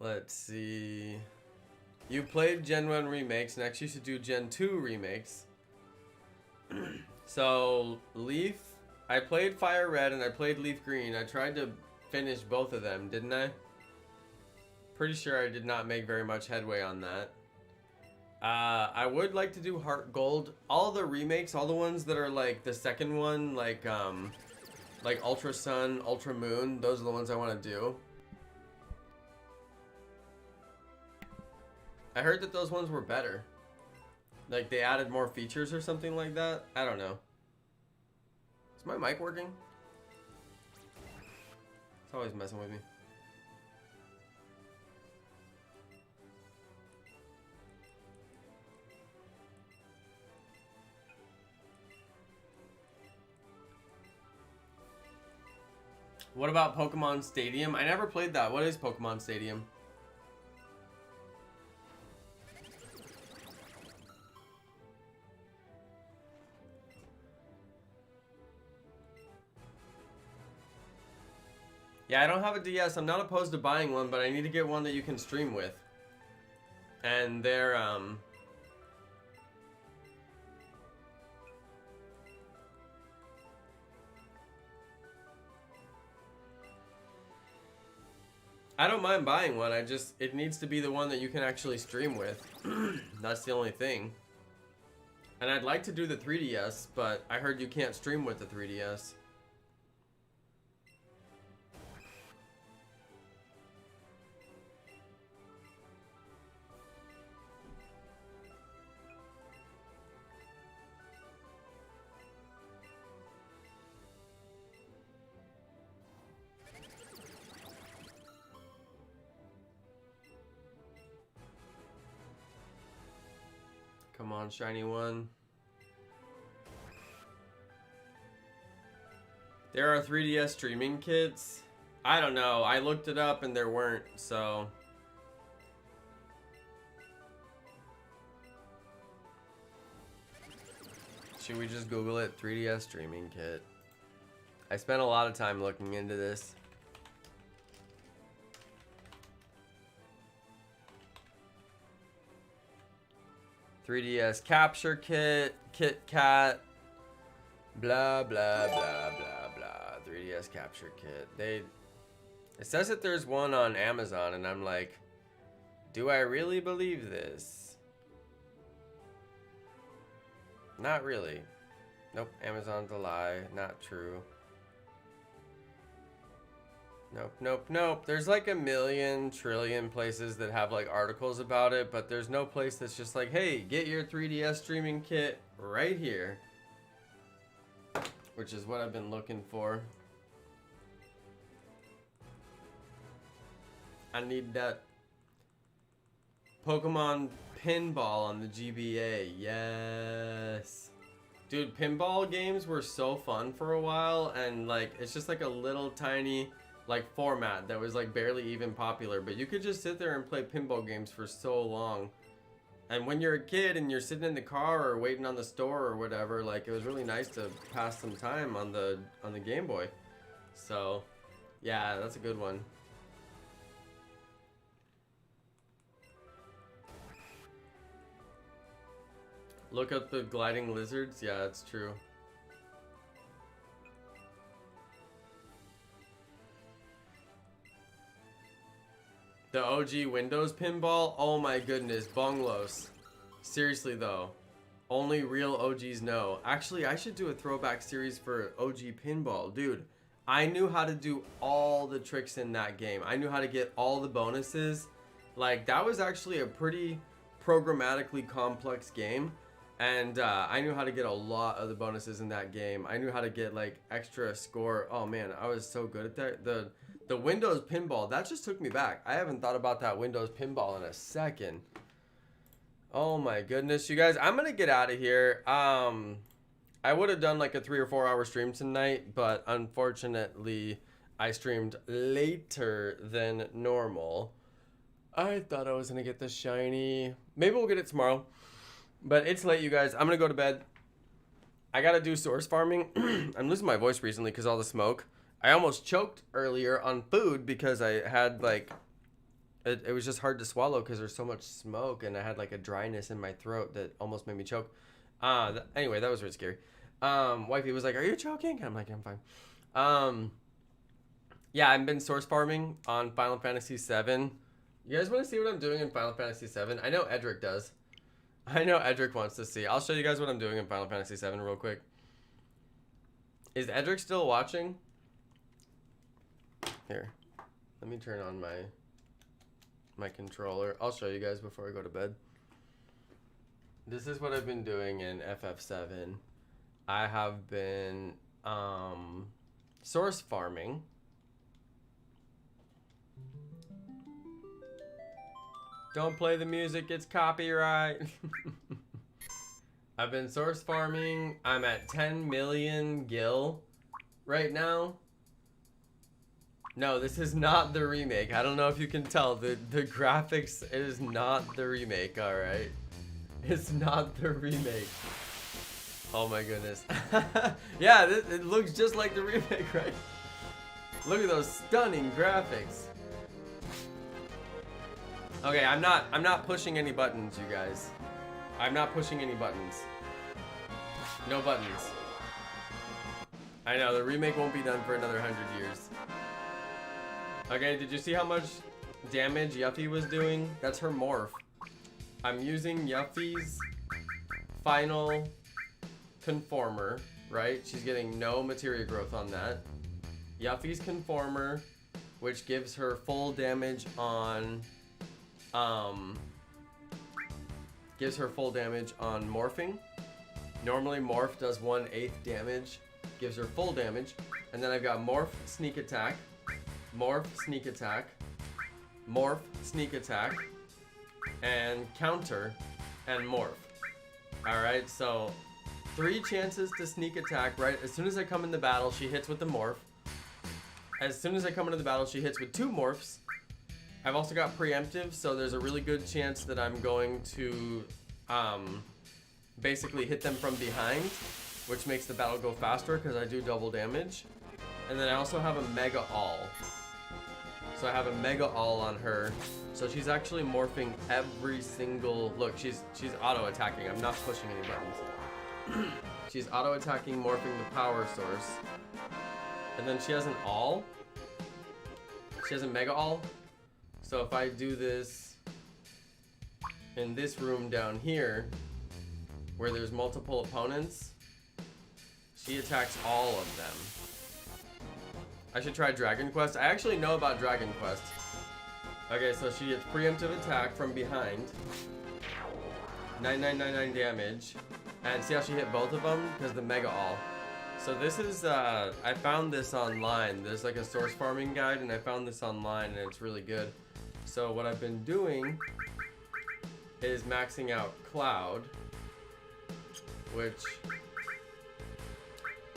Let's see. You played Gen 1 remakes. Next, you should do Gen 2 remakes. So, Leaf. I played Fire Red and I played Leaf Green. I tried to finish both of them, didn't I? Pretty sure I did not make very much headway on that. I would like to do Heart Gold. All the remakes, all the ones that are like the second one, like Ultra Sun, Ultra Moon, those are the ones I want to do. I heard that those ones were better. Like they added more features or something like that. I don't know. Is my mic working? It's always messing with me. What about Pokemon Stadium? I never played that. What is Pokemon Stadium? Yeah, I don't have a DS. I'm not opposed to buying one, but I need to get one that you can stream with. And they're, I don't mind buying one. It needs to be the one that you can actually stream with. That's the only thing. And I'd like to do the 3DS, but I heard you can't stream with the 3DS. Come on, shiny one. There are 3DS streaming kits. I don't know. I looked it up and there weren't, so. Should we just Google it? 3DS streaming kit. I spent a lot of time looking into this. "3DS capture kit, Kit Kat, blah blah blah blah blah." 3DS capture kit. It says that there's one on Amazon, and I'm like, do I really believe this? Not really. Nope, Amazon's a lie. Not true. Nope, nope, nope. There's like a million trillion places that have like articles about it, but there's no place that's just like, hey, get your 3DS streaming kit right here. Which is what I've been looking for. I need that Pokemon pinball on the GBA. Yes. Dude, pinball games were so fun for a while, and like it's just like a little tiny like format that was like barely even popular, but you could just sit there and play pinball games for so long. And when you're a kid and you're sitting in the car or waiting on the store or whatever, like it was really nice to pass some time on the Game Boy. So yeah, that's a good one. Look up the gliding lizards. Yeah, it's true. The OG Windows pinball? Oh my goodness, bonglos. Seriously though, only real OGs know. Actually, I should do a throwback series for OG pinball. Dude, I knew how to do all the tricks in that game. I knew how to get all the bonuses. Like, that was actually a pretty programmatically complex game. And I knew how to get a lot of the bonuses in that game. I knew how to get like extra score. Oh man, I was so good at that. The Windows pinball, that just took me back. I haven't thought about that Windows pinball in a second. Oh my goodness, you guys, I'm gonna get out of here. I would have done like a 3 or 4 hour stream tonight, but unfortunately I streamed later than normal. I thought I was gonna get the shiny. Maybe we'll get it tomorrow, but it's late, you guys. I'm gonna go to bed. I gotta do source farming. I'm losing my voice recently because all the smoke. I almost choked earlier on food because I had like It was just hard to swallow because there's so much smoke, and I had like a dryness in my throat that almost made me choke. Anyway, that was really scary. Wifey was like, "Are you choking?" I'm like, "I'm fine." Yeah, I've been source farming on Final Fantasy VII. You guys want to see what I'm doing in Final Fantasy VII? I know Edric does. I know Edric wants to see. I'll show you guys what I'm doing in Final Fantasy VII real quick. Is Edric still watching? Here, let me turn on my controller. I'll show you guys before I go to bed. This is what I've been doing in FF7. I have been source farming. Don't play the music, it's copyright. I've been source farming. I'm at 10 million gil right now. No, this is not the remake. I don't know if you can tell. The graphics is not the remake, alright? It's not the remake. Oh my goodness. Yeah, it looks just like the remake, right? Look at those stunning graphics. Okay, I'm not pushing any buttons, you guys. I'm not pushing any buttons. No buttons. I know, the remake won't be done for another 100 years. Okay, did you see how much damage Yuffie was doing? That's her morph. I'm using Yuffie's final conformer, right? She's getting no materia growth on that. Yuffie's conformer, which gives her full damage on morphing. Normally morph does 1/8 damage, gives her full damage. And then I've got morph, sneak attack, morph, sneak attack, morph, sneak attack, and counter, and morph. Alright, so 3 chances to sneak attack, right? As soon as I come in the battle, she hits with the morph. As soon as I come into the battle, she hits with 2 morphs. I've also got preemptive, so there's a really good chance that I'm going to basically hit them from behind, which makes the battle go faster because I do double damage. And then I also have a Mega All. So I have a Mega All on her. So she's actually morphing every single... Look, she's auto-attacking. I'm not pushing any buttons. She's auto-attacking, morphing the power source. And then she has an All. She has a Mega All. So if I do this in this room down here, where there's multiple opponents, she attacks all of them. I should try Dragon Quest. I actually know about Dragon Quest. Okay, so she gets preemptive attack from behind. 9999 damage. And see how she hit both of them? Because the Mega All. So this is, I found this online. There's like a source farming guide, and I found this online, and it's really good. So what I've been doing is maxing out Cloud, which,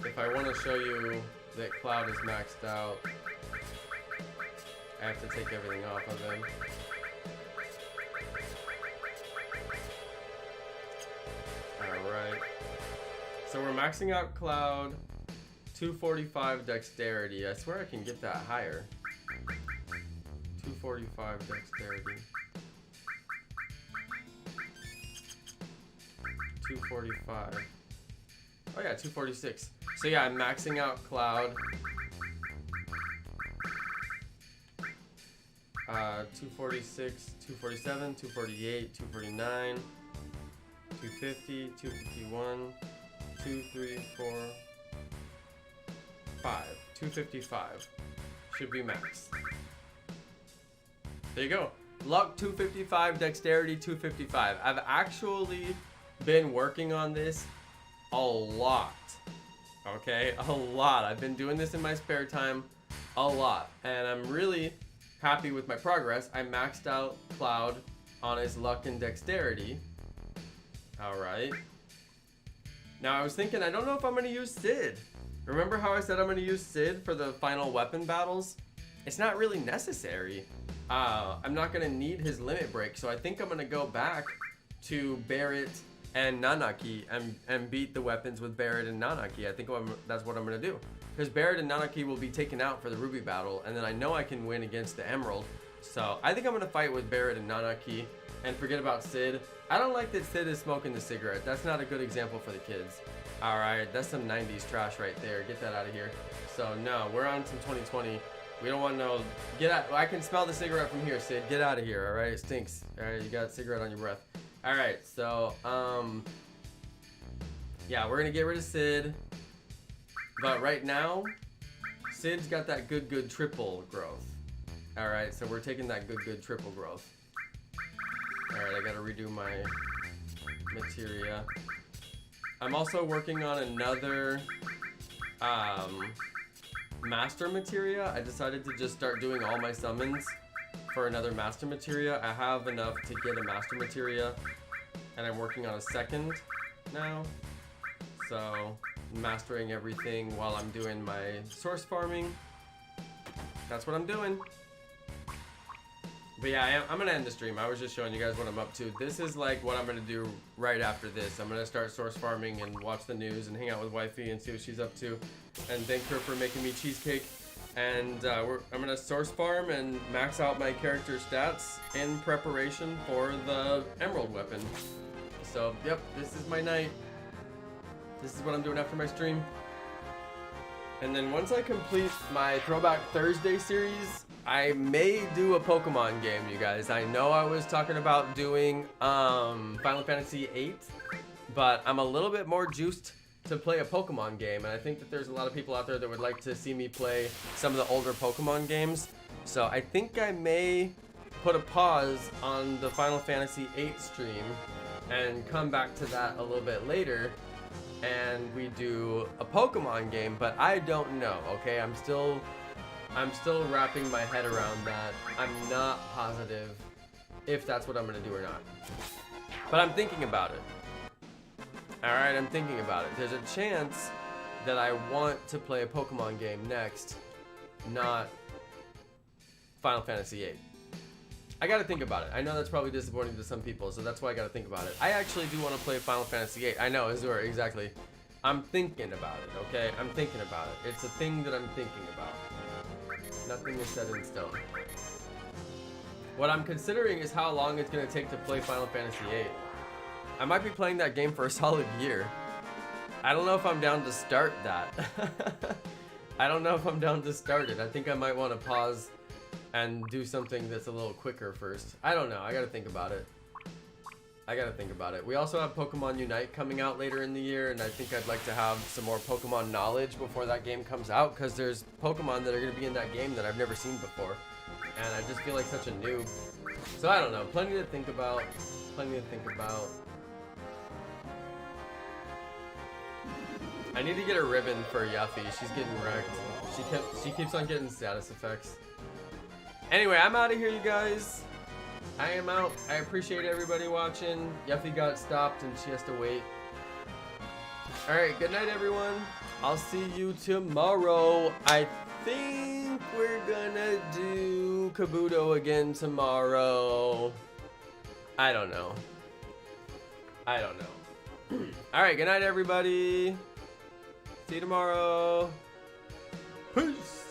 if I want to show you that Cloud is maxed out, I have to take everything off of him. Alright. So we're maxing out Cloud, 245 dexterity. I swear I can get that higher. 245 dexterity. 245. Oh yeah, 246. So yeah, I'm maxing out Cloud. 246, 247, 248, 249, 250, 251, 2, 3, 4, 5. 255 should be max. There you go. Luck 255, dexterity 255. I've actually been working on this a lot. Okay, a lot. I've been doing this in my spare time a lot, and I'm really happy with my progress. I maxed out Cloud on his luck and dexterity. Alright. Now I was thinking, I don't know if I'm going to use Sid. Remember how I said I'm going to use Sid for the final weapon battles? It's not really necessary. I'm not going to need his limit break, so I think I'm going to go back to Barret and Nanaki and beat the weapons with Barret and Nanaki. I think that's what I'm going to do. Because Barret and Nanaki will be taken out for the Ruby battle, and then I know I can win against the Emerald. So I think I'm gonna fight with Barrett and Nanaki and forget about Sid. I don't like that Sid is smoking the cigarette. That's not a good example for the kids. All right, that's some 90s trash right there. Get that out of here. So no, we're on some 2020. We don't want no, get out. I can smell the cigarette from here, Sid. Get out of here, all right? It stinks. All right, you got a cigarette on your breath. All right, so, yeah, we're gonna get rid of Sid. But right now, Sid's got that good triple growth. All right, so we're taking that good triple growth. All right, I gotta redo my materia. I'm also working on another, master materia. I decided to just start doing all my summons for another master materia. I have enough to get a master materia, and I'm working on a second now. So mastering everything while I'm doing my source farming. That's what I'm doing. But yeah, I'm gonna end the stream. I was just showing you guys what I'm up to. This is like what I'm gonna do right after this. I'm gonna start source farming and watch the news and hang out with wifey and see what she's up to. And thank her for making me cheesecake. And I'm gonna source farm and max out my character stats in preparation for the emerald weapon. So, yep, this is my night. This is what I'm doing after my stream. And then once I complete my Throwback Thursday series, I may do a Pokemon game, you guys. I know I was talking about doing Final Fantasy VIII, but I'm a little bit more juiced to play a Pokemon game, and I think that there's a lot of people out there that would like to see me play some of the older Pokemon games. So I think I may put a pause on the Final Fantasy VIII stream and come back to that a little bit later, and we do a Pokemon game, but I don't know, okay? I'm still wrapping my head around that. I'm not positive if that's what I'm gonna do or not. But I'm thinking about it. Alright, I'm thinking about it. There's a chance that I want to play a Pokemon game next, not Final Fantasy VIII. I gotta think about it. I know that's probably disappointing to some people, so that's why I gotta think about it. I actually do want to play Final Fantasy VIII. I know, Azure, exactly. I'm thinking about it, okay? I'm thinking about it. It's a thing that I'm thinking about. Nothing is set in stone. What I'm considering is how long it's gonna take to play Final Fantasy VIII. I might be playing that game for a solid year. I don't know if I'm down to start that. I don't know if I'm down to start it. I think I might want to pause and do something that's a little quicker first. I don't know. I gotta think about it. We also have Pokemon Unite coming out later in the year, and I think I'd like to have some more Pokemon knowledge before that game comes out, because there's Pokemon that are going to be in that game that I've never seen before, and I just feel like such a noob. So I don't know. Plenty to think about. I need to get a ribbon for Yuffie. She's getting wrecked. She keeps on getting status effects. Anyway, I'm out of here, you guys. I am out. I appreciate everybody watching. Yuffie got stopped and she has to wait. Alright, good night, everyone. I'll see you tomorrow. I think we're gonna do Kabuto again tomorrow. I don't know. Alright, good night, everybody. See you tomorrow. Peace.